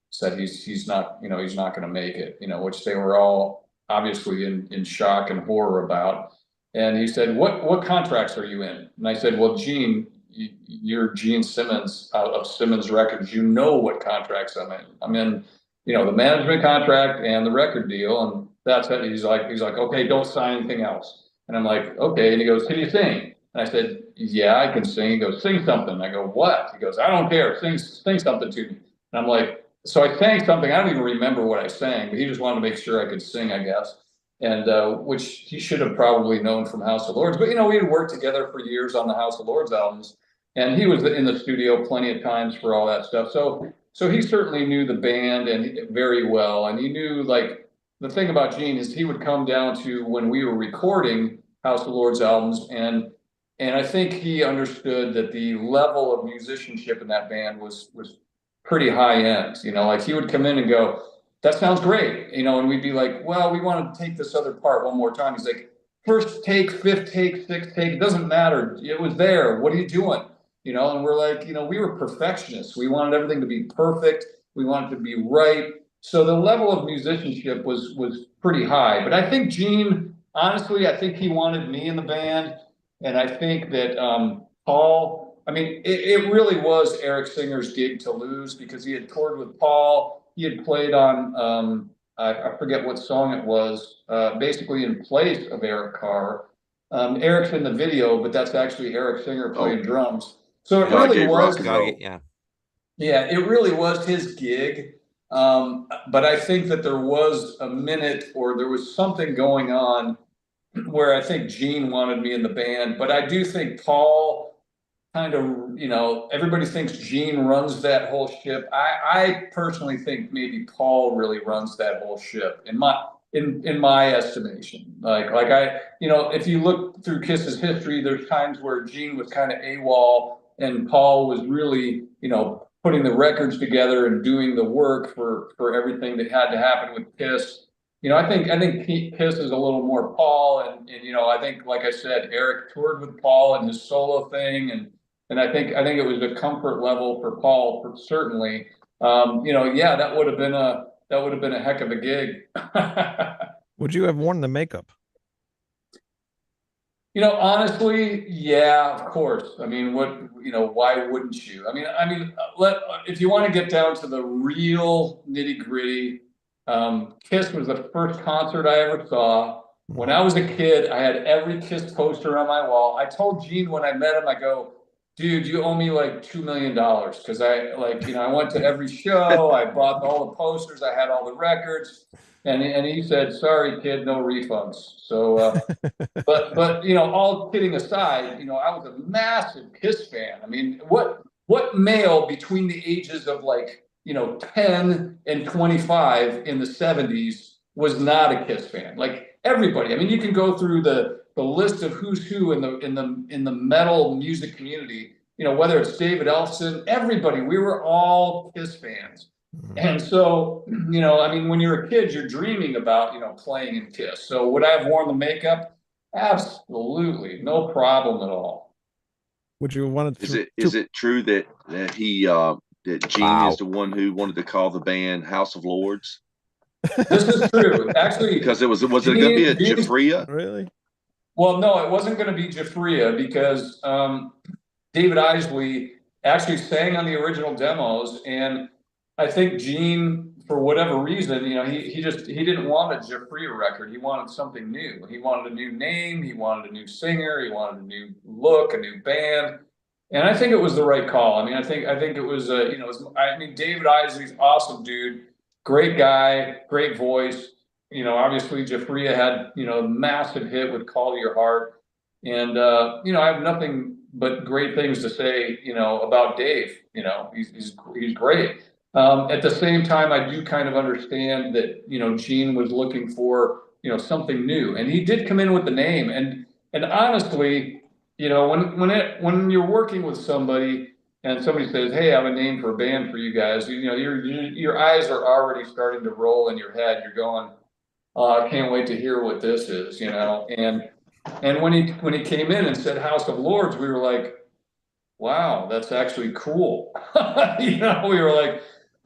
said he's not going to make it, which they were all obviously in shock and horror about. And he said, what contracts are you in? And I said, well, Gene, you're Gene Simmons of Simmons Records. You know what contracts I'm in. I'm in, the management contract and the record deal, and that's it. He's like, okay, don't sign anything else. And I'm like, okay. And he goes, can you sing? And I said, yeah, I can sing. He goes, sing something. I go, what? He goes, I don't care. Sing something to me. And I'm like, so I sang something. I don't even remember what I sang, but he just wanted to make sure I could sing, I guess. And which he should have probably known from House of Lords. But we had worked together for years on the House of Lords albums, and he was in the studio plenty of times for all that stuff. So he certainly knew the band and very well, and he knew, like, the thing about Gene is he would come down to when we were recording House of Lords albums, and I think he understood that the level of musicianship in that band was pretty high end. Like, he would come in and go, that sounds great, and we'd be like, well, we want to take this other part one more time. He's like, first take, fifth take, sixth take, it doesn't matter. It was there. What are you doing? And we're like, we were perfectionists. We wanted everything to be perfect. We wanted it to be right. So the level of musicianship was pretty high. But I think Gene, honestly, I think he wanted me in the band. And I think that Paul, I mean, it really was Eric Singer's gig to lose, because he had toured with Paul. He had played on, I forget what song it was, basically in place of Eric Carr. Eric's in the video, but that's actually Eric Singer playing drums. So it really was, yeah, it really was his gig. But I think that there was a minute, or there was something going on where I think Gene wanted me in the band. But I do think Paul kind of, everybody thinks Gene runs that whole ship. I personally think maybe Paul really runs that whole ship in my estimation. Like I, if you look through Kiss's history, there's times where Gene was kind of AWOL and Paul was really, putting the records together and doing the work for everything that had to happen with Kiss. I think Kiss is a little more Paul, and I think, like I said, Eric toured with Paul and his solo thing, and I think it was a comfort level for Paul, certainly. Yeah, that would have been a heck of a gig. Would you have worn the makeup? Honestly, yeah, of course. I mean, why wouldn't you? I mean, if you want to get down to the real nitty gritty, Kiss was the first concert I ever saw. When I was a kid, I had every Kiss poster on my wall. I told Gene when I met him, I go, dude, you owe me like $2 million, because I went to every show, I bought all the posters, I had all the records, and he said, sorry, kid, no refunds. So, but all kidding aside, I was a massive Kiss fan. I mean, what male between the ages of 10 and 25 in the 70s was not a Kiss fan? Like, everybody. I mean, you can go through the list of who's who in the metal music community, whether it's David Ellefson, everybody, we were all Kiss fans. And so, I mean, when you're a kid, you're dreaming about, playing in Kiss. So would I have worn the makeup? Absolutely. No problem at all. Would you want to? Is it true that that Gene is the one who wanted to call the band House of Lords? This is true. Actually, because was it going to be a Jafria? Really? Well, no, it wasn't going to be Jafria, because David Isley actually sang on the original demos, and I think Gene, for whatever reason, he didn't want a Jafria record. He wanted something new. He wanted a new name. He wanted a new singer. He wanted a new look, a new band. And I think it was the right call. I mean, I think it was, David Isley's awesome dude, great guy, great voice. Obviously Jafria had, massive hit with Call to Your Heart. And, I have nothing but great things to say, about Dave. He's great. At the same time, I do kind of understand that, Gene was looking for, something new, and he did come in with the name. And honestly, when you're working with somebody and somebody says, hey, I have a name for a band for you guys, your eyes are already starting to roll in your head. You're going, I can't wait to hear what this is, and when he came in and said House of Lords, we were like, wow, that's actually cool.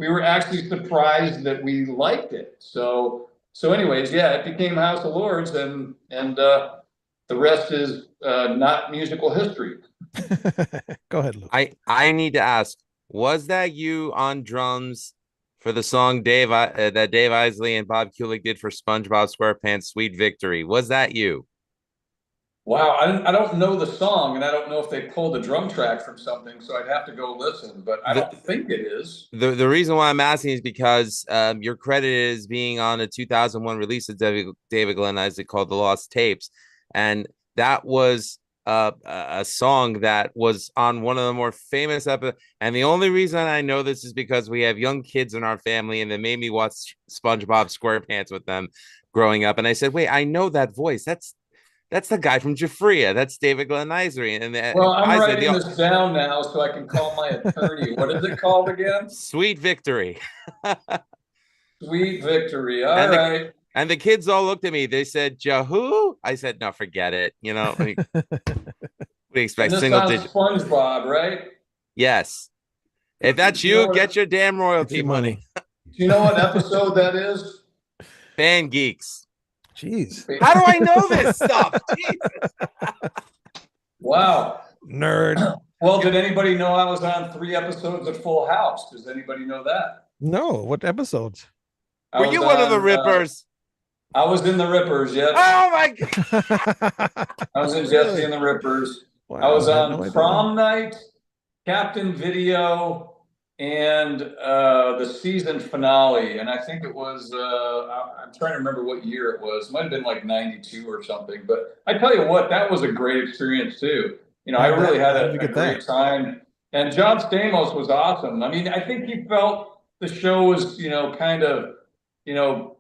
We were actually surprised that we liked it. So anyways, yeah, it became House of Lords, and the rest is not musical history. Go ahead, Luke. I need to ask, was that you on drums for the song that Dave Isley and Bob Kulick did for SpongeBob SquarePants Sweet Victory? Was that you? Wow, I don't know the song, and I don't know if they pulled a drum track from something, so I'd have to go listen. But I don't think it is. The reason why I'm asking is because you're credited as being on a 2001 release of David Glenn Isaac called "The Lost Tapes," and that was a song that was on one of the more famous episodes. And the only reason I know this is because we have young kids in our family, and they made me watch SpongeBob SquarePants with them growing up. And I said, "Wait, I know that voice. That's the guy from Jafria. That's David Glenn Isaac." And well, I'm writing this down now so I can call my attorney. What is it called again? Sweet Victory. Sweet Victory. All right. And the kids all looked at me. They said, "Jahoo?" I said, "No, forget it." You know, we expect single digit. SpongeBob, right? Yes. If that's you, get your damn royalty money. Do you know what episode that is? Band Geeks. Jeez. How do I know this stuff? Jesus. Wow. Nerd. Well, did anybody know I was on 3 episodes of Full House? Does anybody know that? No. What episodes? Were you one of the Rippers? I was in the Rippers, yes. Oh my God. I was in Jesse and the Rippers. Wow, I was I had on no idea. Prom Night, Captain Video, and the season finale. And I think it was, I'm trying to remember what year it was. It might have been like 92 or something. But I tell you what, that was a great experience too. You know, I really had a great time. And John Stamos was awesome. I mean, I think he felt the show was, you know, kind of, you know,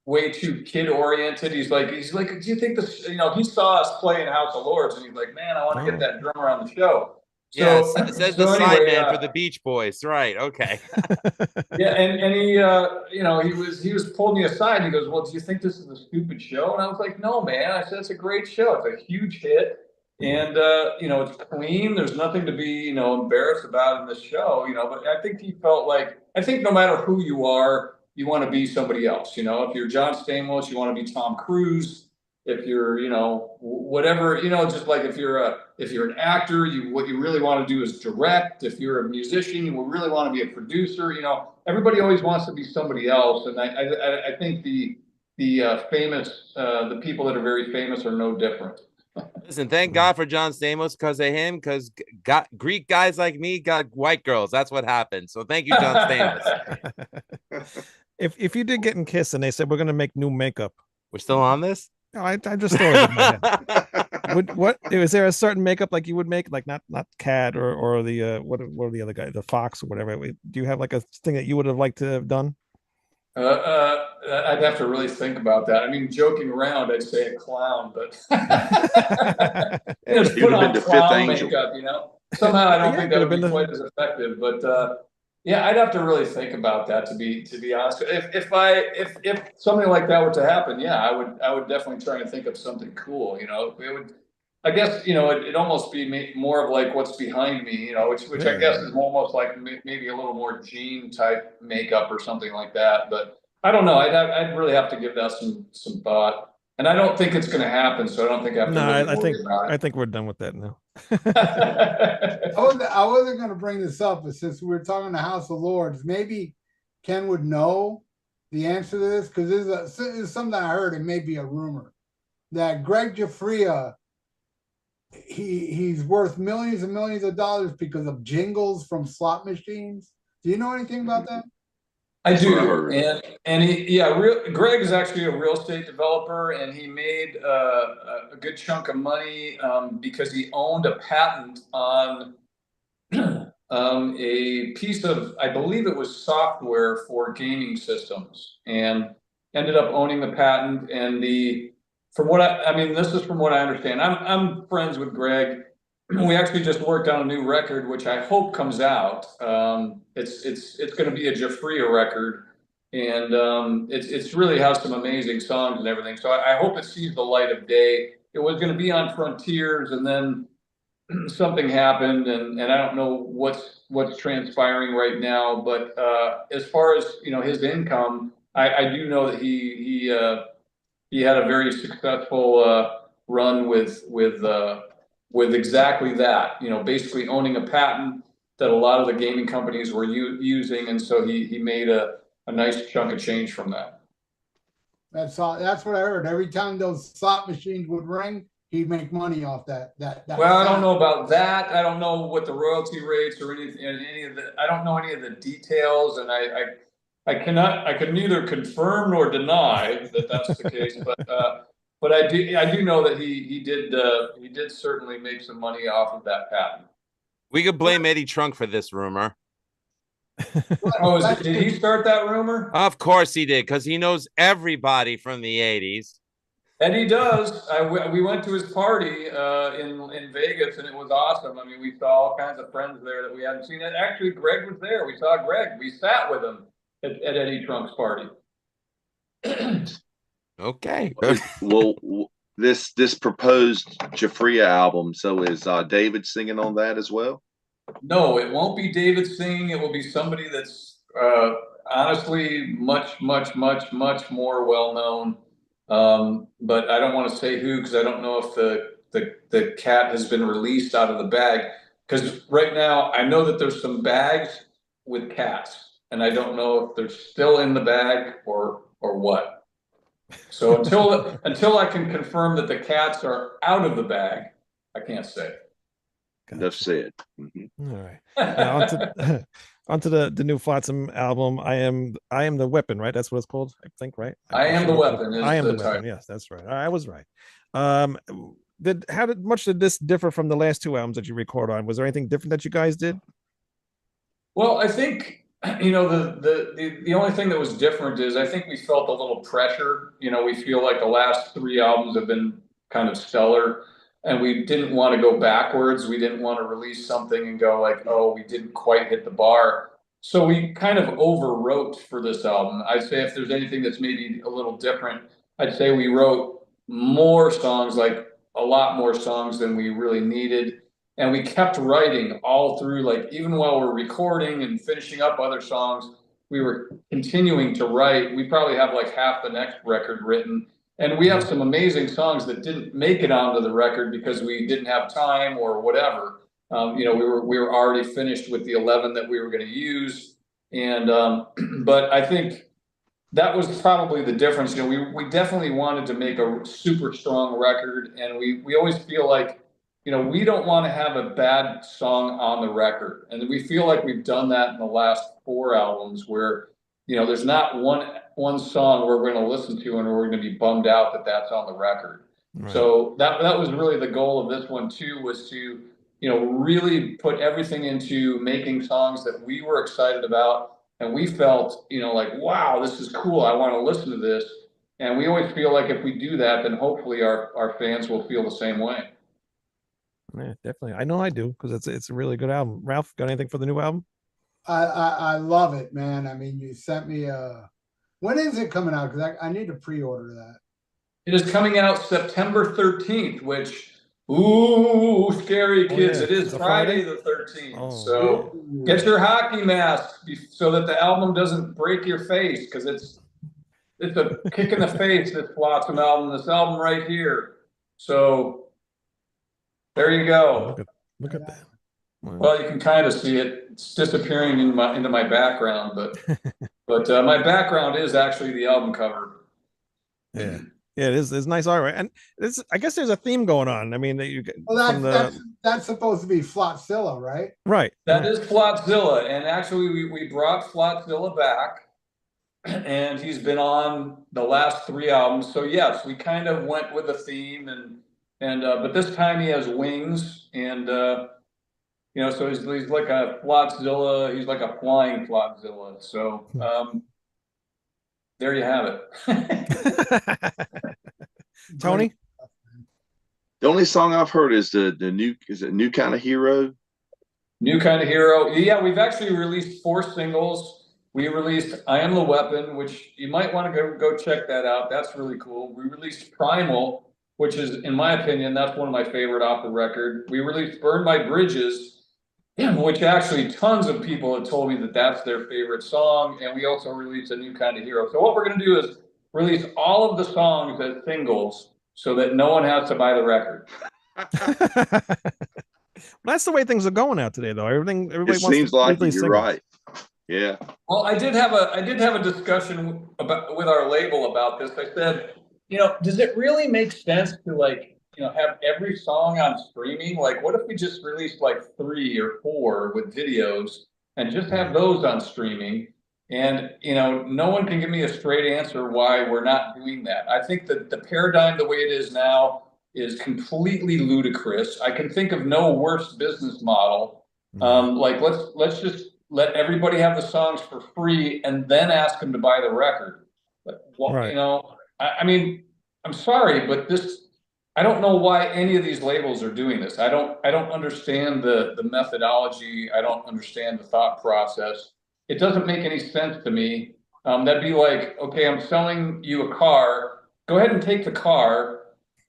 way too kid oriented. He's like, do you think this, you know, he saw us play in House of Lords and he's like, man, I want to get that drummer on the show. Yeah, So, says so the anyway, sideman for the Beach Boys. Right. Okay. yeah. And he, you know, he was pulling me aside and he goes, well, do you think this is a stupid show? And I was like, no, man. I said, it's a great show. It's a huge hit. And, you know, it's clean. There's nothing to be, you know, embarrassed about in this show, you know, but I think he felt like, I think no matter who you are, you want to be somebody else. You know, if you're John Stamos, you want to be Tom Cruise. If you're, you know, whatever, you know, just like if you're an actor, what you really want to do is direct. If you're a musician, you will really want to be a producer. You know, everybody always wants to be somebody else. And I think the famous, the people that are very famous are no different. Listen, thank God for John Stamos because of him, because Greek guys like me got white girls. That's what happened. So thank you, John Stamos. If you did get in Kiss and they said we're going to make new makeup, we're still on this. No, I just thought it in my head. What is there a certain makeup like you would make, like not Cat or the what are the other guy, the Fox or whatever? Do you have like a thing that you would have liked to have done? I'd have to really think about that. I mean, joking around, I'd say a clown, but just put on clown makeup, you know. Somehow I don't think that would be quite as effective, but yeah, I'd have to really think about that to be honest. If something like that were to happen, yeah, I would definitely try and think of something cool. You know, it would. I guess, you know, it'd almost be more of like what's behind me, you know, which I guess is almost like maybe a little more Gene type makeup or something like that. But I don't know. I'd really have to give that some thought. And I don't think it's going to happen, so I don't think I have to. No, I think we're done with that now. I wasn't going to bring this up, but since we're talking to House of Lords, maybe Ken would know the answer to this, because this is something I heard. It may be a rumor that Greg Jafria, he's worth millions and millions of dollars because of jingles from slot machines. Do you know anything about that? I do, and Greg is actually a real estate developer, and he made a good chunk of money because he owned a patent on a piece of, I believe it was software for gaming systems, and ended up owning the patent. And from what I mean, this is from what I understand. I'm friends with Greg. We actually just worked on a new record, which I hope comes out. It's going to be a Jafria record, and it's really has some amazing songs and everything. So I hope it sees the light of day. It was going to be on Frontiers, and then something happened, and I don't know what's transpiring right now. But as far as, you know, his income, I do know that he had a very successful run with exactly that. You know, basically owning a patent that a lot of the gaming companies were using, and so he made a nice chunk of change from that. That's all. That's what I heard. Every time those slot machines would ring, he'd make money off that. Well, I don't know about that. I don't know what the royalty rates or any of the. I don't know any of the details, and I can neither confirm nor deny that that's the case. But I do know that he did certainly make some money off of that patent. We could blame Eddie Trunk for this rumor. Oh, did he start that rumor? Of course he did, because he knows everybody from the 80s. And he does. We went to his party in Vegas, and it was awesome. I mean, we saw all kinds of friends there that we hadn't seen. And actually, Greg was there. We saw Greg. We sat with him at Eddie Trunk's party. Okay. Well, this proposed Jafria album. So is David singing on that as well? No, it won't be David singing. It will be somebody that's honestly much more well known. But I don't want to say who, because I don't know if the cat has been released out of the bag. Because right now I know that there's some bags with cats, and I don't know if they're still in the bag or what. So until I can confirm that the cats are out of the bag, I can't say. Enough said. All right. Now onto the new Flotsam album. I am the weapon, right? That's what it's called, I think, right? I am the weapon. I am the weapon. Yes, that's right. I was right. How much did this differ from the last two albums that you record on? Was there anything different that you guys did? Well, I think, you know, the only thing that was different is I think we felt a little pressure. You know, we feel like the last three albums have been kind of stellar, and we didn't want to go backwards. We didn't want to release something and go like, oh, we didn't quite hit the bar. So we kind of overwrote for this album. I'd say if there's anything that's maybe a little different, I'd say we wrote more songs, like a lot more songs than we really needed. And we kept writing all through, like even while we're recording and finishing up other songs, we were continuing to write. We probably have like half the next record written. And we have some amazing songs that didn't make it onto the record because we didn't have time or whatever. You know, we were already finished with the 11 that we were going to use. And but I think that was probably the difference. You know, we definitely wanted to make a super strong record, and we always feel like, you know, we don't want to have a bad song on the record. And we feel like we've done that in the last four albums where, you know, there's not one song we're going to listen to and we're going to be bummed out that that's on the record. Right. So that was really the goal of this one too, was to, you know, really put everything into making songs that we were excited about. And we felt, you know, like, wow, this is cool. I want to listen to this. And we always feel like if we do that, then hopefully our fans will feel the same way. Yeah, definitely. I know I do, because it's a really good album. Ralph, got anything for the new album? I love it, man. I mean, you sent me when is it coming out? Because I need to pre-order that. It is coming out September 13th, which, ooh, scary kids. Yeah. It is Friday the 13th. Oh, so get your hockey mask so that the album doesn't break your face, because it's a kick in the face, this Flotsam album, this album right here. So there you go. Look at that. Wow. Well, you can kind of see it. It's disappearing into my background, but my background is actually the album cover. Yeah, it is. It's nice art, right? And I guess there's a theme going on. I mean, that's supposed to be Flotzilla, right? Right. That is Flotzilla, and actually we brought Flotzilla back, and he's been on the last three albums. So yes, we kind of went with the theme, and but this time he has wings, and you know, so he's like a Flotzilla. He's like a flying Flotzilla. So there you have it. Tony? The only song I've heard is the New Kind of Hero? New Kind of Hero. Yeah, we've actually released 4 singles. We released I Am the Weapon, which you might want to go check that out. That's really cool. We released Primal, which is, in my opinion, that's one of my favorite off the record. We released Burn My Bridges, which actually tons of people have told me that that's their favorite song. And we also released A New Kind of Hero. So what we're going to do is release all of the songs as singles, so that no one has to buy the record. That's the way things are going out today, though. Everybody It wants seems to like release you're singles. right. Yeah. Well, I did have a discussion with our label about this. I said, does it really make sense to have every song on streaming? Like, what if we just released like 3 or 4 with videos and just have those on streaming? And no one can give me a straight answer why we're not doing that. I think that the paradigm, the way it is now, is completely ludicrous. I can think of no worse business model. Like let's just let everybody have the songs for free and then ask them to buy the record. But Right. I mean, I'm sorry, but I don't know why any of these labels are doing this. I don't understand the methodology. I don't understand the thought process. It doesn't make any sense to me. That'd be like, okay, I'm selling you a car. Go ahead and take the car,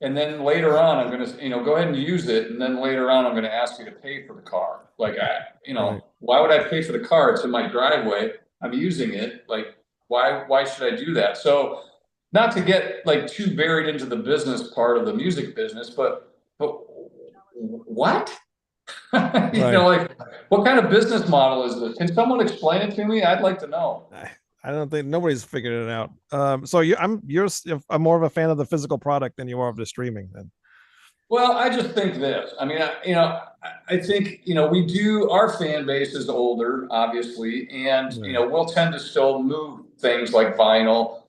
and then later on, I'm gonna, go ahead and use it, and then later on, I'm gonna ask you to pay for the car. Like, Right. why would I pay for the car? It's in my driveway. I'm using it. Like, why should I do that? So, not to get like too buried into the business part of the music business, but what? Like, what kind of business model is this? Can someone explain it to me? I'd like to know. I don't think nobody's figured it out. So you're more of a fan of the physical product than you are of the streaming then. Well, I just think this. I mean, I think, we do, our fan base is older, obviously, and, we'll tend to still move things like vinyl.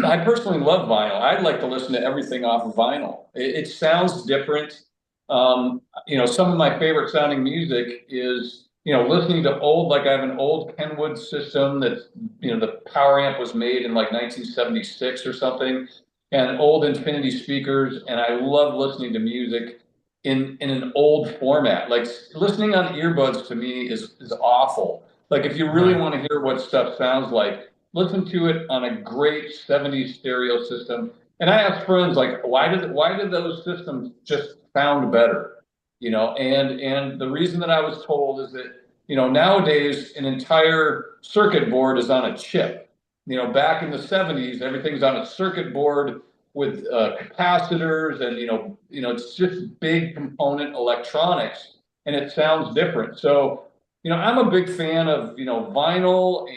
I personally love vinyl. I'd like to listen to everything off of vinyl. It sounds different. Some of my favorite sounding music is, listening to like I have an old Kenwood system that, the power amp was made in like 1976 or something, and old Infinity speakers. And I love listening to music in an old format. Like listening on earbuds to me is awful. Like if you really want to hear what stuff sounds like, listen to it on a great 70s stereo system. And I ask friends like, why did those systems just sound better? And the reason that I was told is that, nowadays an entire circuit board is on a chip. Back in the 70s, everything's on a circuit board with capacitors and, it's just big component electronics, and it sounds different. So, I'm a big fan of, vinyl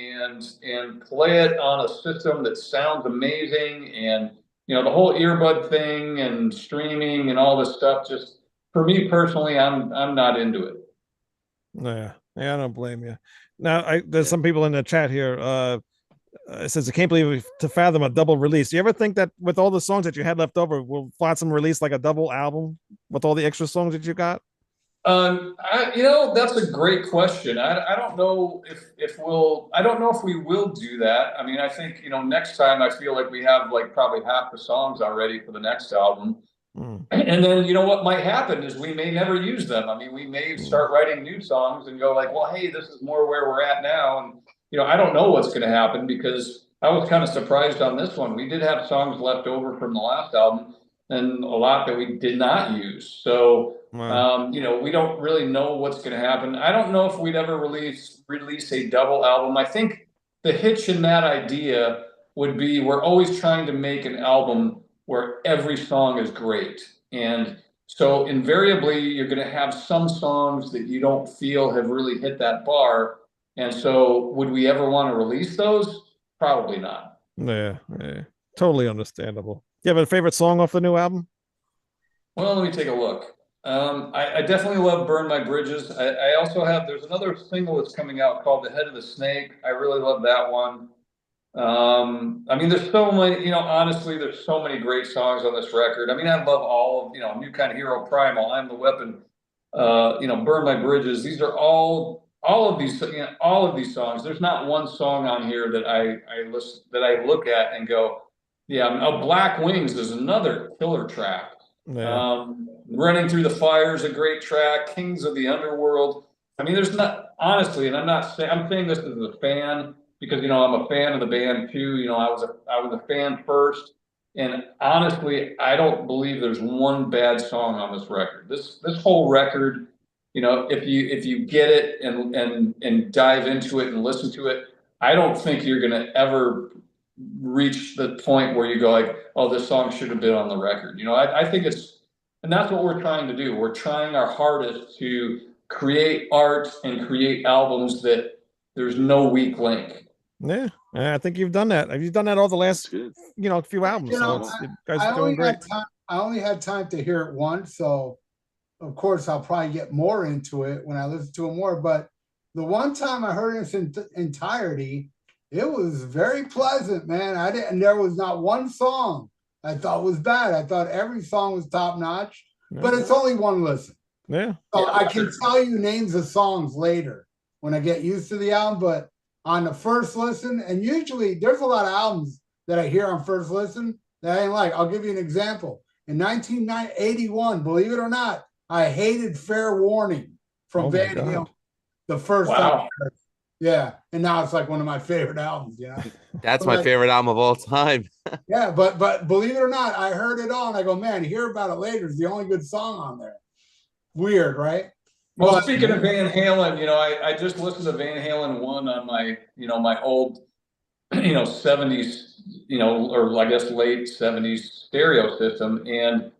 and play it on a system that sounds amazing. And, the whole earbud thing and streaming and all this stuff, just for me personally, I'm not into it. Yeah, I don't blame you. Now, there's some people in the chat here. It says, I can't believe to fathom a double release. Do you ever think that with all the songs that you had left over, will Flotsam release like a double album with all the extra songs that you got? That's a great question. I don't know I don't know if we will do that. I mean, I think, next time I feel like we have like probably half the songs already for the next album. And then, what might happen is we may never use them. I mean, we may start writing new songs and go like, well, hey, this is more where we're at now. And, I don't know what's going to happen, because I was kind of surprised on this one. We did have songs left over from the last album and a lot that we did not use. So, we don't really know what's going to happen. I don't know if we'd ever release a double album. I think the hitch in that idea would be we're always trying to make an album where every song is great. And so invariably, you're going to have some songs that you don't feel have really hit that bar. And so would we ever want to release those? Probably not. Yeah, totally understandable. You have a favorite song off the new album? Well, let me take a look. I definitely love Burn My Bridges. I also there's another single that's coming out called The Head of the Snake. I really love that one. I mean, there's so many, honestly, there's so many great songs on this record. I mean, I love all of, New Kind of Hero, Primal, I'm the Weapon, Burn My Bridges. These are all of these songs. There's not one song on here that I look at and go, yeah, Black Wings is another killer track. Running Through the Fire is a great track. Kings of the Underworld. I mean, there's not, honestly, and I'm saying this as a fan, because I'm a fan of the band too. I was a fan first, and honestly, I don't believe there's one bad song on this record. This whole record, if you get it and dive into it and listen to it, I don't think you're gonna ever reach the point where you go like, oh, this song should have been on the record. I think and that's what we're trying to do. We're trying our hardest to create art and create albums that there's no weak link. Yeah, I think you've done that. You've done that all the last, few albums. So you guys are doing great. I only had time to hear it once, so of course I'll probably get more into it when I listen to it more. But the one time I heard it in its entirety, it was very pleasant, man. There was not one song I thought was bad. I thought every song was top notch, but it's only one listen. Yeah. So I can tell you names of songs later when I get used to the album, but on the first listen, and usually there's a lot of albums that I hear on first listen that I ain't like. I'll give you an example. In 1981, believe it or not, I hated Fair Warning from Van Halen. The first time. Yeah. And now it's like one of my favorite albums, That's my favorite album of all time. Yeah, but believe it or not, I heard it all and I go, man, Hear About It Later is the only good song on there. Weird, right? Well, speaking of Van Halen, I just listened to Van Halen 1 on my, my old, 70s, or I guess late 70s stereo system. And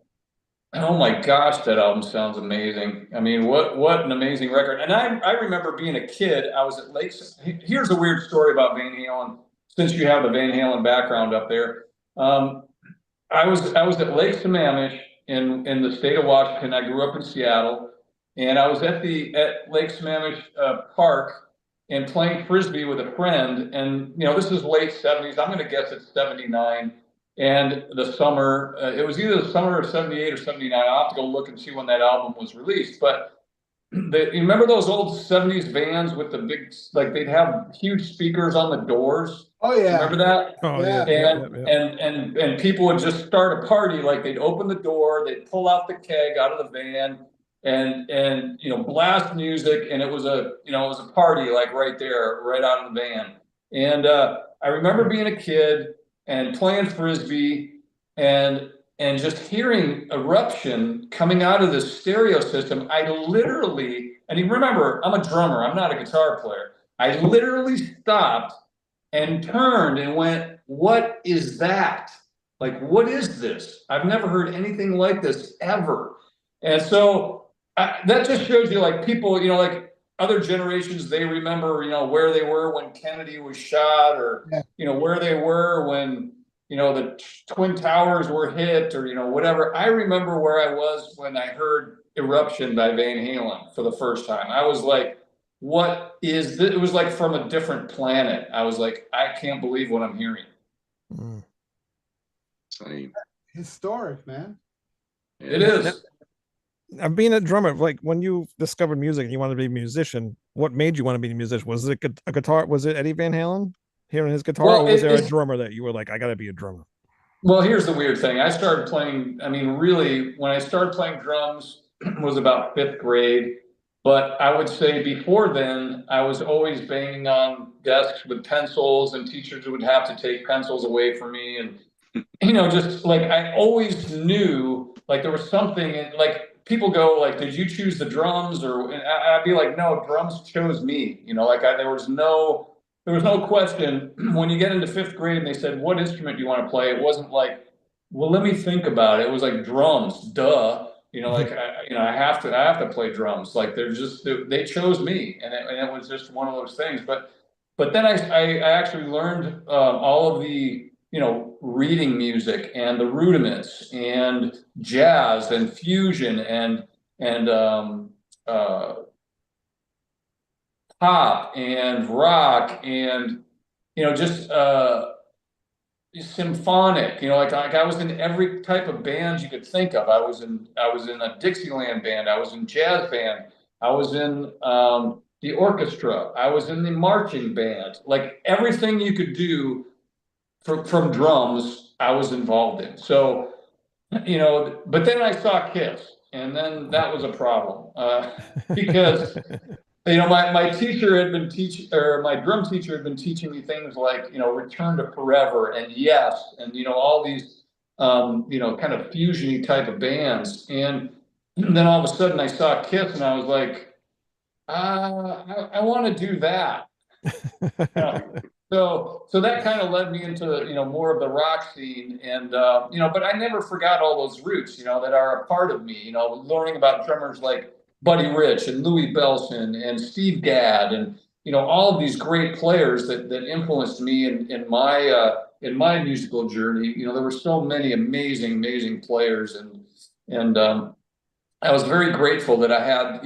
oh my gosh, that album sounds amazing. I mean, what an amazing record. And I remember being a kid, I was at Lakes. Here's a weird story about Van Halen, since you have the Van Halen background up there. I was at Lake Sammamish in the state of Washington. I grew up in Seattle. And I was at Lake Sammamish Park and playing Frisbee with a friend. And, this is late 70s. I'm going to guess it's 79. And the summer, it was either the summer of 78 or 79. I'll have to go look and see when that album was released. But you remember those old 70s vans with the big, like they'd have huge speakers on the doors? Oh, yeah. Remember that? Oh, yeah. And people would just start a party. Like they'd open the door, they'd pull out the keg out of the van, and blast music, and it was a party like right there, right out of the van. And I remember being a kid and playing Frisbee and just hearing Eruption coming out of the stereo system. I literally, and you remember, I'm a drummer, I'm not a guitar player. I literally stopped and turned and went, what is that? Like, what is this? I've never heard anything like this ever. And so that just shows you, like, people, like other generations, they remember, where they were when Kennedy was shot, or, where they were when, the Twin Towers were hit, or, whatever. I remember where I was when I heard Eruption by Van Halen for the first time. I was like, what is this? It was like from a different planet. I was like, I can't believe what I'm hearing. Same. Historic, man. It is. Being a drummer, like when you discovered music and you wanted to be a musician, what made you want to be a musician? Was it a guitar? Was it Eddie Van Halen hearing his guitar, or was there a drummer that you were like, I got to be a drummer? Well, here's the weird thing. I started playing, really, when I started playing drums was about 5th grade. But I would say before then, I was always banging on desks with pencils, and teachers would have to take pencils away from me. And, just like, I always knew, like, there was something, like, people go like, did you choose the drums? And I'd be like, no, drums chose me. There was no question. When you get into 5th grade and they said, what instrument do you want to play? It wasn't like, well, let me think about it. It was like, drums, duh. I have to play drums. Like, they chose me, and it was just one of those things. But then I actually learned all of the, reading music and the rudiments and jazz and fusion and pop and rock and, just symphonic, like I was in every type of band you could think of. I was in a Dixieland band. I was in jazz band. I was in the orchestra. I was in the marching band. Like, everything you could do from drums, I was involved in. So, but then I saw Kiss, and then that was a problem because my teacher had been my drum teacher had been teaching me things like, Return to Forever and Yes, and all these kind of fusion-y type of bands. And then all of a sudden I saw Kiss, and I was like, I want to do that. So that kind of led me into, more of the rock scene, and but I never forgot all those roots, that are a part of me. Learning about drummers like Buddy Rich and Louis Bellson and Steve Gadd, and all of these great players that influenced me in my musical journey. There were so many amazing players, and I was very grateful that I had,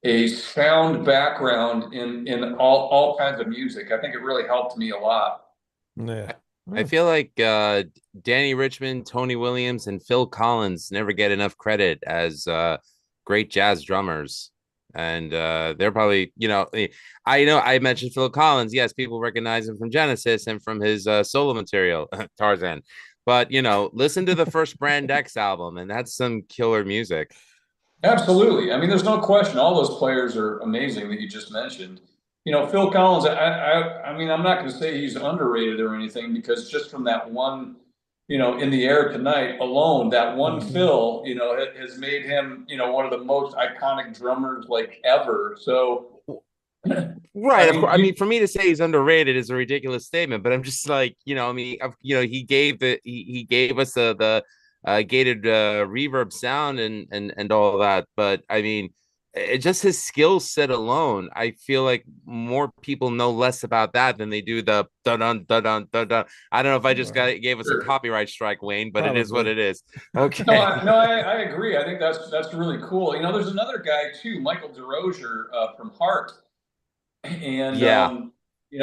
a sound background in all kinds of music. I think it really helped me a lot. Yeah. I feel like Danny Richmond, Tony Williams, and Phil Collins never get enough credit as great jazz drummers. And they're probably, I know I mentioned Phil Collins. Yes, people recognize him from Genesis and from his solo material, Tarzan. But, listen to the first Brand X album, and that's some killer music. Absolutely. I mean, there's no question. All those players are amazing that you just mentioned. Phil Collins. I mean, I'm not going to say he's underrated or anything, because just from that one, in the air tonight alone, that one Phil, has made him, one of the most iconic drummers like ever. So, Right, of mean, course. I mean, for me to say he's underrated is a ridiculous statement, but I'm just like, I mean, he gave us the gated reverb sound and all that, but I mean, just his skill set alone, I feel like more people know less about that than they do the dun dun dun dun dun dun. I don't know if I just gave us a copyright strike, Wayne, but it is what it is. Okay. I agree. I think that's really cool. There's another guy too, Michael DeRozier from Heart. And Yeah.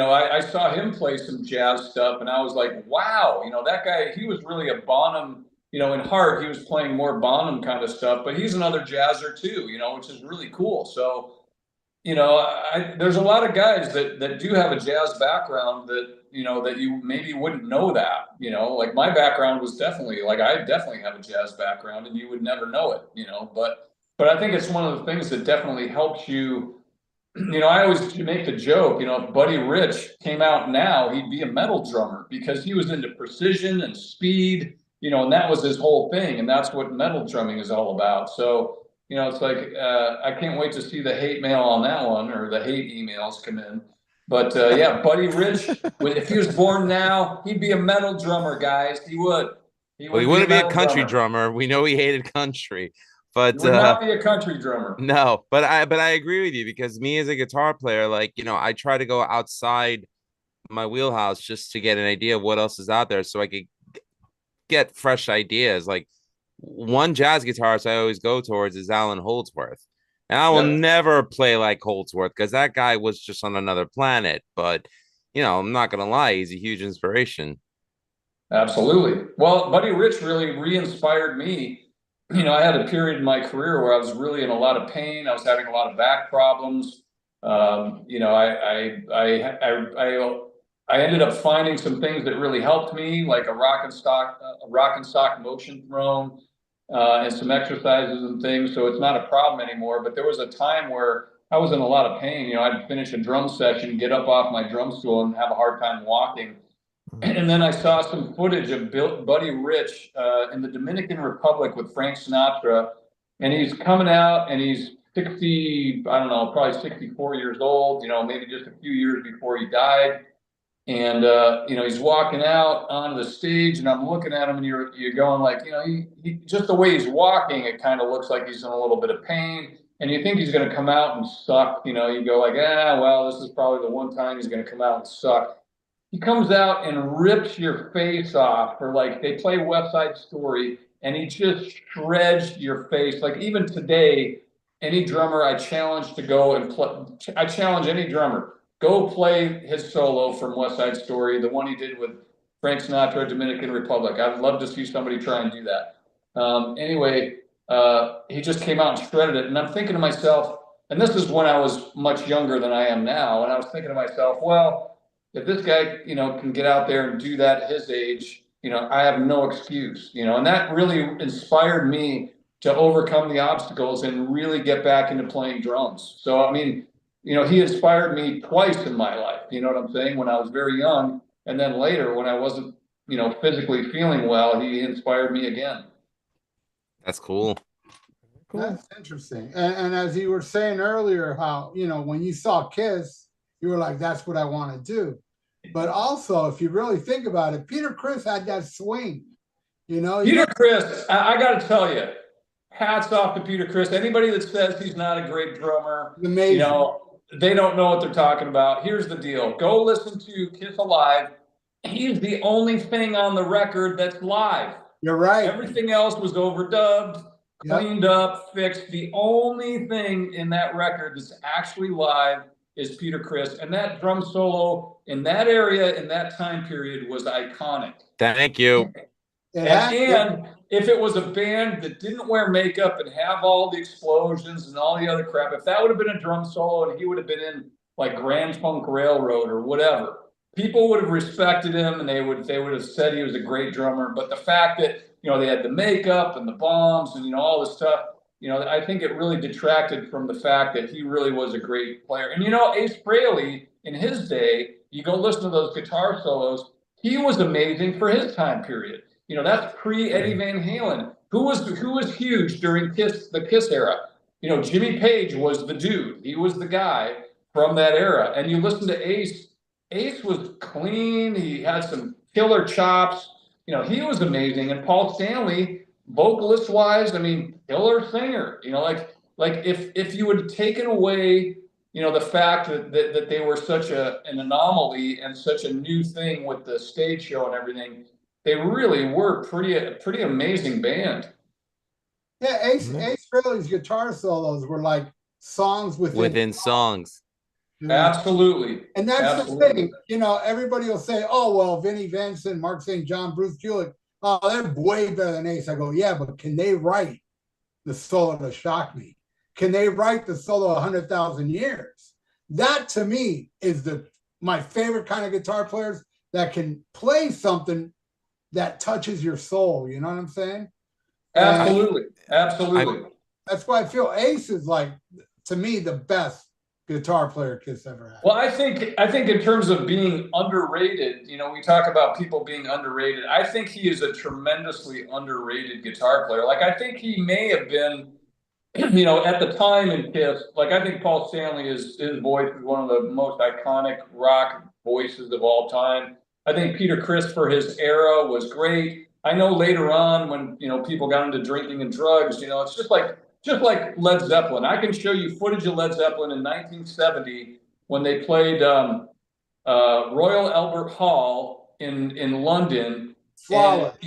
I saw him play some jazz stuff, and I was like, wow, that guy, he was really a Bonham, in Heart, he was playing more Bonham kind of stuff, but he's another jazzer too, which is really cool. So, there's a lot of guys that do have a jazz background that you maybe wouldn't know that, like my background was definitely, like, I definitely have a jazz background, and you would never know it, but I think it's one of the things that definitely helps you. I always make the joke, if Buddy Rich came out now, he'd be a metal drummer, because he was into precision and speed, and that was his whole thing. And that's what metal drumming is all about. So, it's like, I can't wait to see the hate mail on that one, or the hate emails come in. But yeah, Buddy Rich, if he was born now, he'd be a metal drummer, guys. He would. He Well, he would wouldn't be a metal country drummer. We know he hated country, but He would not be a country drummer. no, but I agree with you, because me as a guitar player, like, I try to go outside my wheelhouse just to get an idea of what else is out there, so I could get fresh ideas. Like, one jazz guitarist I always go towards is Alan Holdsworth. And I will never play like Holdsworth, because that guy was just on another planet. But, I'm not going to lie, he's a huge inspiration. Absolutely. Well, Buddy Rich really re-inspired me. I had a period in my career where I was really in a lot of pain. I was having a lot of back problems. I ended up finding some things that really helped me, like a rock and stock motion throne, and some exercises and things. So it's not a problem anymore. But there was a time where I was in a lot of pain. I'd finish a drum session, get up off my drum stool, and have a hard time walking. And then I saw some footage of Buddy Rich in the Dominican Republic with Frank Sinatra, and he's coming out, and he's 60, I don't know, probably 64 years old, maybe just a few years before he died. And he's walking out onto the stage, and I'm looking at him, and you're going like, he just the way he's walking, it kind of looks like he's in a little bit of pain, and you think he's going to come out and suck. You go like, well, this is probably the one time he's going to come out and suck. He comes out and rips your face off, for like, they play West Side Story, and he just shreds your face. Like, even today, any drummer I challenge to go and play, I challenge any drummer, go play his solo from West Side Story, the one he did with Frank Sinatra, Dominican Republic. I'd love to see somebody try and do that. Anyway, he just came out and shredded it. And I'm thinking to myself, and this is when I was much younger than I am now, and I was thinking to myself, well, if this guy, can get out there and do that at his age, I have no excuse, and that really inspired me to overcome the obstacles and really get back into playing drums. So, I mean, he inspired me twice in my life, you know what I'm saying? When I was very young, and then later when I wasn't, physically feeling well, he inspired me again. That's cool. That's interesting. And as you were saying earlier, how, when you saw Kiss, you were like, that's what I want to do. But also, if you really think about it, Peter Criss had that swing. You know, Peter Criss, I got to tell you, hats off to Peter Criss. Anybody that says he's not a great drummer, amazing. they don't know what they're talking about. Here's the deal. Go listen to Kiss Alive. He's the only thing on the record that's live. You're right. Everything else was overdubbed, Yep. cleaned up, fixed. The only thing in that record that's actually live is Peter Criss. And that drum solo in that area, in that time period, was iconic. Thank you. And if it was a band that didn't wear makeup and have all the explosions and all the other crap, if that would have been a drum solo and he would have been in like Grand Funk Railroad or whatever, people would have respected him and they would have said he was a great drummer. But the fact that they had the makeup and the bombs and all this stuff, I think it really detracted from the fact that he really was a great player. And Ace Frehley in his day, you go listen to those guitar solos, he was amazing for his time period. That's pre-Eddie Van Halen, who was huge during the Kiss era. Jimmy Page was the dude. He was the guy from that era. And you listen to Ace. Ace was clean. He had some killer chops. He was amazing. And Paul Stanley, vocalist-wise, killer singer. Like if you had taken away, the fact that they were such an anomaly and such a new thing with the stage show and everything, they really were pretty amazing band. Yeah, Ace Frehley's guitar solos were like songs within songs. Absolutely. And that's the thing. Everybody will say, "Oh, well, Vinnie Vincent, Mark St. John, Bruce Kulick, oh, they're way better than Ace." I go, yeah, but can they write the solo to Shock Me? Can they write the solo 100,000 Years? That to me is my favorite kind of guitar players that can play something that touches your soul. You know what I'm saying? Absolutely. Absolutely. That's why I feel Ace is like, to me, the best guitar player Kiss ever had. Well, I think in terms of being underrated, we talk about people being underrated. I think he is a tremendously underrated guitar player. Like, I think he may have been, at the time in Kiss, like, I think Paul Stanley, his voice is one of the most iconic rock voices of all time. I think Peter Criss for his era was great. I know later on when, people got into drinking and drugs, it's just like Led Zeppelin. I can show you footage of Led Zeppelin in 1970 when they played Royal Albert Hall in London. Flawless.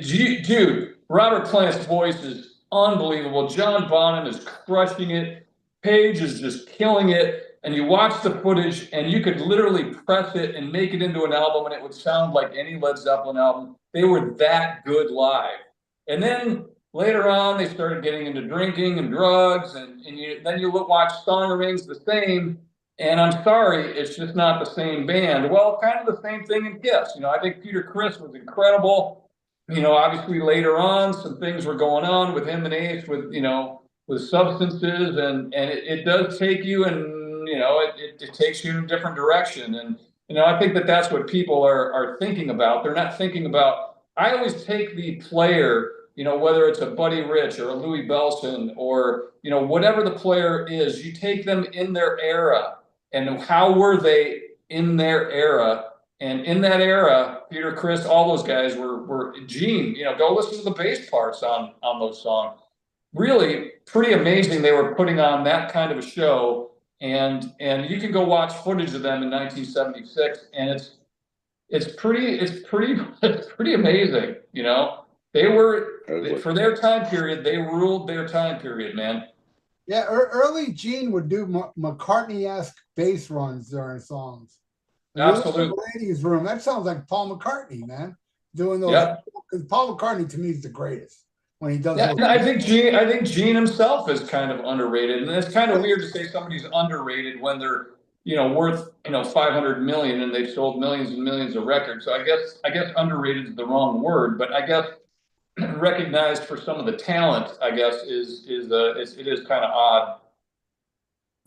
Dude, Robert Plant's voice is unbelievable. John Bonham is crushing it. Page is just killing it. And you watch the footage and you could literally press it and make it into an album and it would sound like any Led Zeppelin album. They were that good live. And then later on, they started getting into drinking and drugs, and then you watch Song Remains the Same, and I'm sorry, it's just not the same band. Well, kind of the same thing in Kiss. I think Peter Criss was incredible. Obviously later on, some things were going on with him and Ace with substances, and it does take you, and it takes you in a different direction. And I think that's what people are thinking about. They're not thinking about. I always take the player. Whether it's a Buddy Rich or a Louis Bellson or, whatever the player is, you take them in their era and how were they in their era? And in that era, Peter Criss, all those guys were Gene, go listen to the bass parts on those songs. Really pretty amazing. They were putting on that kind of a show, and you can go watch footage of them in 1976, and it's pretty amazing, They were, for their time period, they ruled their time period, man. Yeah, early Gene would do McCartney-esque bass runs during songs. Absolutely. Ladies' Room, that sounds like Paul McCartney, man, doing those. Because Paul McCartney, to me, is the greatest when he does. Yeah, and I think Gene himself is kind of underrated, and it's kind of weird to say somebody's underrated when they're worth 500 million and they've sold millions and millions of records. So I guess underrated is the wrong word, but I guess recognized for some of the talent, I guess, it is kind of odd.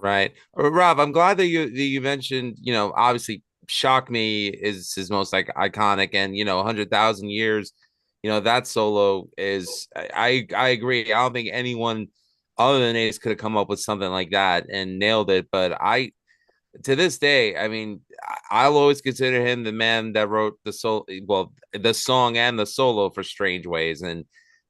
Right. Rob, I'm glad that you mentioned, obviously Shock Me is his most iconic, and 100,000 Years, that solo is, I agree. I don't think anyone other than Ace could have come up with something like that and nailed it. But to this day, I mean, I'll always consider him the man that wrote the the song and the solo for Strange Ways. And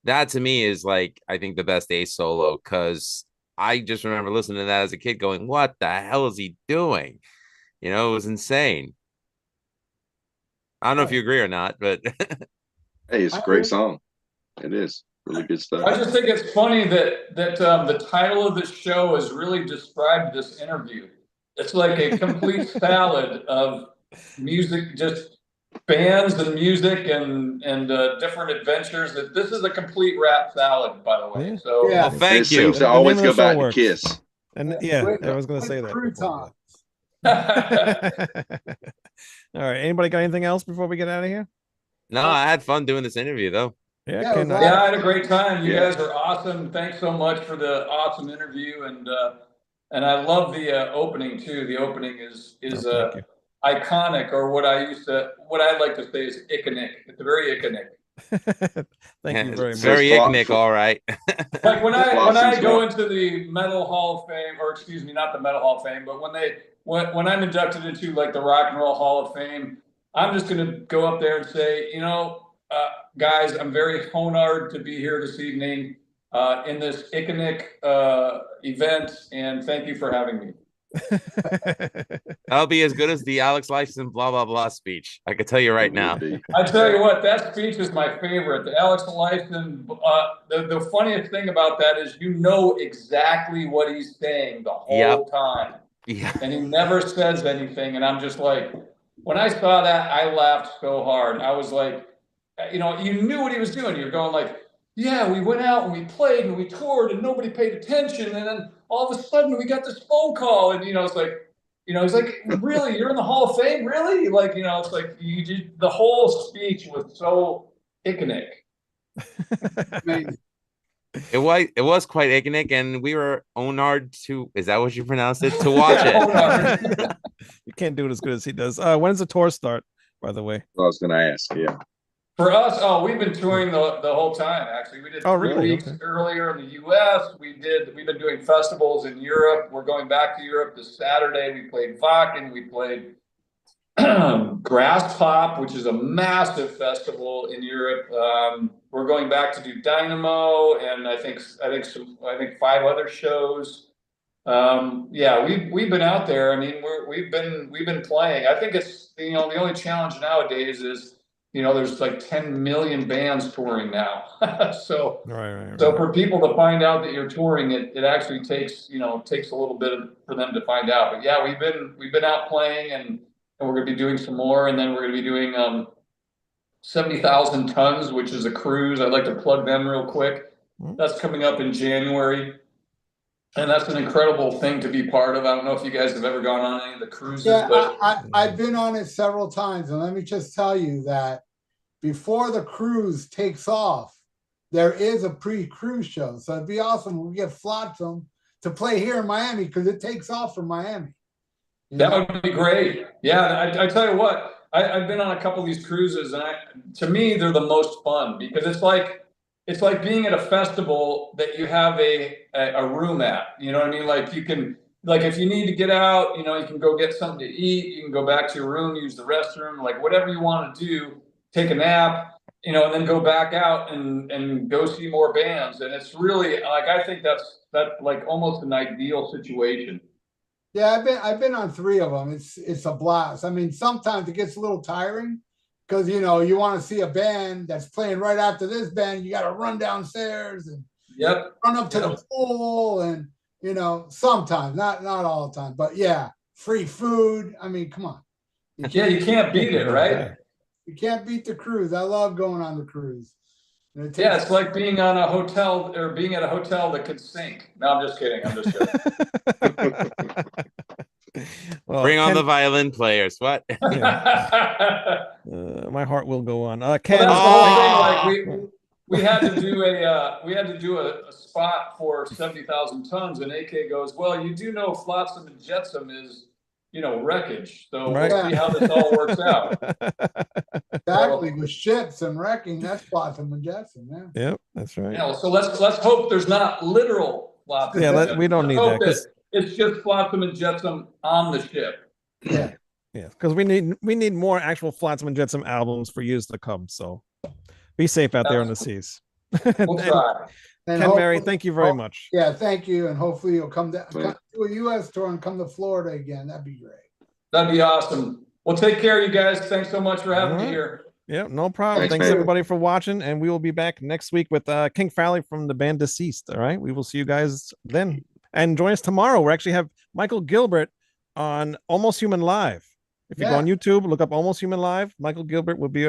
that to me is like, I think the best Ace solo, because I just remember listening to that as a kid going, what the hell is he doing? You know, it was insane. I don't know if you agree or not, but Hey, it's a great song. It is really good stuff. I just think it's funny that the title of this show has really described this interview. It's like a complete salad of music, just bands and music and different adventures. That this is a complete rap salad, by the way. Yeah. So Yeah. well, thank it you. seems to The always name of go the show back to works. Kiss. And yeah, With- I was going to say with that. before, croutons. All right. Anybody got anything else before we get out of here? No, I had fun doing this interview though. Yeah, Yeah, it Ken, was yeah, I had a great time. You Yeah. guys are awesome. Thanks so much for the awesome interview, and I love the opening too. The opening is thank you. iconic, or what I like to say is iconic. It's very iconic. Thank you very much. Very Says iconic, all right. Like when I Flotsam's go one. into the Metal Hall of Fame, or excuse me, not the Metal Hall of Fame, but when I'm inducted into like the Rock and Roll Hall of Fame, I'm just gonna go up there and say, guys, I'm very honored to be here this evening in this iconic event, and thank you for having me. That'll be as good as the Alex Lifeson blah blah blah speech. I can tell you right It now. would be. I tell you what, that speech is my favorite. The Alex Lifeson. The funniest thing about that is you know exactly what he's saying the whole time, Yeah. and he never says anything. And I'm just like, when I saw that, I laughed so hard. I was like, you knew what he was doing. You're going like, yeah, we went out and we played and we toured and nobody paid attention, and then all of a sudden we got this phone call, and it's like. He's like, really, you're in the Hall of Fame? Really? Like, it's like the whole speech was so iconic. Amazing. It was quite iconic, and we were honored to, is that what you pronounced it? To watch it. Honored. You can't do it as good as he does. When does the tour start, by the way? I was going to ask. Yeah. For us, we've been touring the whole time, actually. We did 3 weeks earlier in the US. We've been doing festivals in Europe. We're going back to Europe this Saturday. We played Wacken. We played Grass Pop, which is a massive festival in Europe. We're going back to do Dynamo, and I think 5 other shows. Yeah, we've been out there. I mean, we've been playing. I think it's the only challenge nowadays is there's like 10 million bands touring now. So Right. so for people to find out that you're touring, it actually takes a little bit for them to find out. But yeah, we've been out playing, and we're going to be doing some more, and then we're going to be doing 70,000 Tons, which is a cruise. I'd like to plug them real quick. That's coming up in January. And that's an incredible thing to be part of. I don't know if you guys have ever gone on any of the cruises, Yeah, but I've been on it several times, and let me just tell you that before the cruise takes off, there is a pre-cruise show. So it'd be awesome when we get Flotsam to play here in Miami, because it takes off from Miami. that would be great. Yeah, I tell you what, I've been on a couple of these cruises, and to me, they're the most fun, because it's like being at a festival that you have a room at. You know what I mean? Like you can, like if you need to get out, you can go get something to eat. You can go back to your room, use the restroom, like whatever you want to do. Take a nap, and then go back out and go see more bands. And it's really like I think that's like almost an ideal situation. Yeah, I've been on 3 of them. It's a blast. I mean, sometimes it gets a little tiring, because you want to see a band that's playing right after this band. You got to run downstairs and run up to the pool, and sometimes, not all the time, but yeah, free food. I mean, come on. You can't beat it, right? You can't beat the cruise. I love going on the cruise. It's like being on a hotel, or being at a hotel that could sink. No, I'm just kidding. Well, Bring on the violin players. What? My heart will go on. Ken, Ken, that's the whole thing. Like we had to do a spot for 70,000 Tons, and AK goes, well, you do know Flotsam and Jetsam is wreckage. So Right. we'll see how this all works out. Exactly, with ships and wrecking. That's Flotsam and Jetsam. Yeah. Yep, that's right. So let's hope there's not literal Flotsam. Yeah, we don't need that, It's just Flotsam and Jetsam on the ship. Yeah. Yeah, because we need more actual Flotsam and Jetsam albums for years to come. So be safe out there on the seas. We'll try. And Ken Mary, hopefully- thank you very much. Yeah, thank you. And hopefully you'll come Yeah. to a US tour and come to Florida again. That'd be great. That'd be awesome. Well, take care, you guys. Thanks so much for having me All right. here. Yeah, no problem. Thanks, Thanks man. everybody for watching, and we will be back next week with King Fowley from the band Deceased. All right, we will see you guys then, and join us tomorrow. We actually have Michael Gilbert on Almost Human Live. If you go Yeah. on YouTube, look up Almost Human Live. Michael Gilbert will be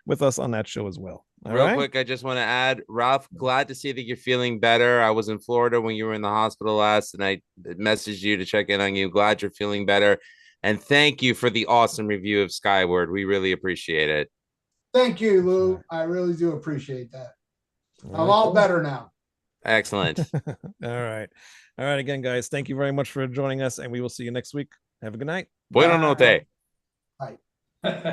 with us on that show as well. All Real right? quick, I just want to add, Ralph, glad to see that you're feeling better. I was in Florida when you were in the hospital last, and I messaged you to check in on you. Glad you're feeling better. And thank you for the awesome review of Skyward. We really appreciate it. Thank you, Lou. I really do appreciate that. I'm All all right. better now. Excellent. All right. All right. Again, guys, thank you very much for joining us, and we will see you next week. Have a good night. Buenas noches. Bye.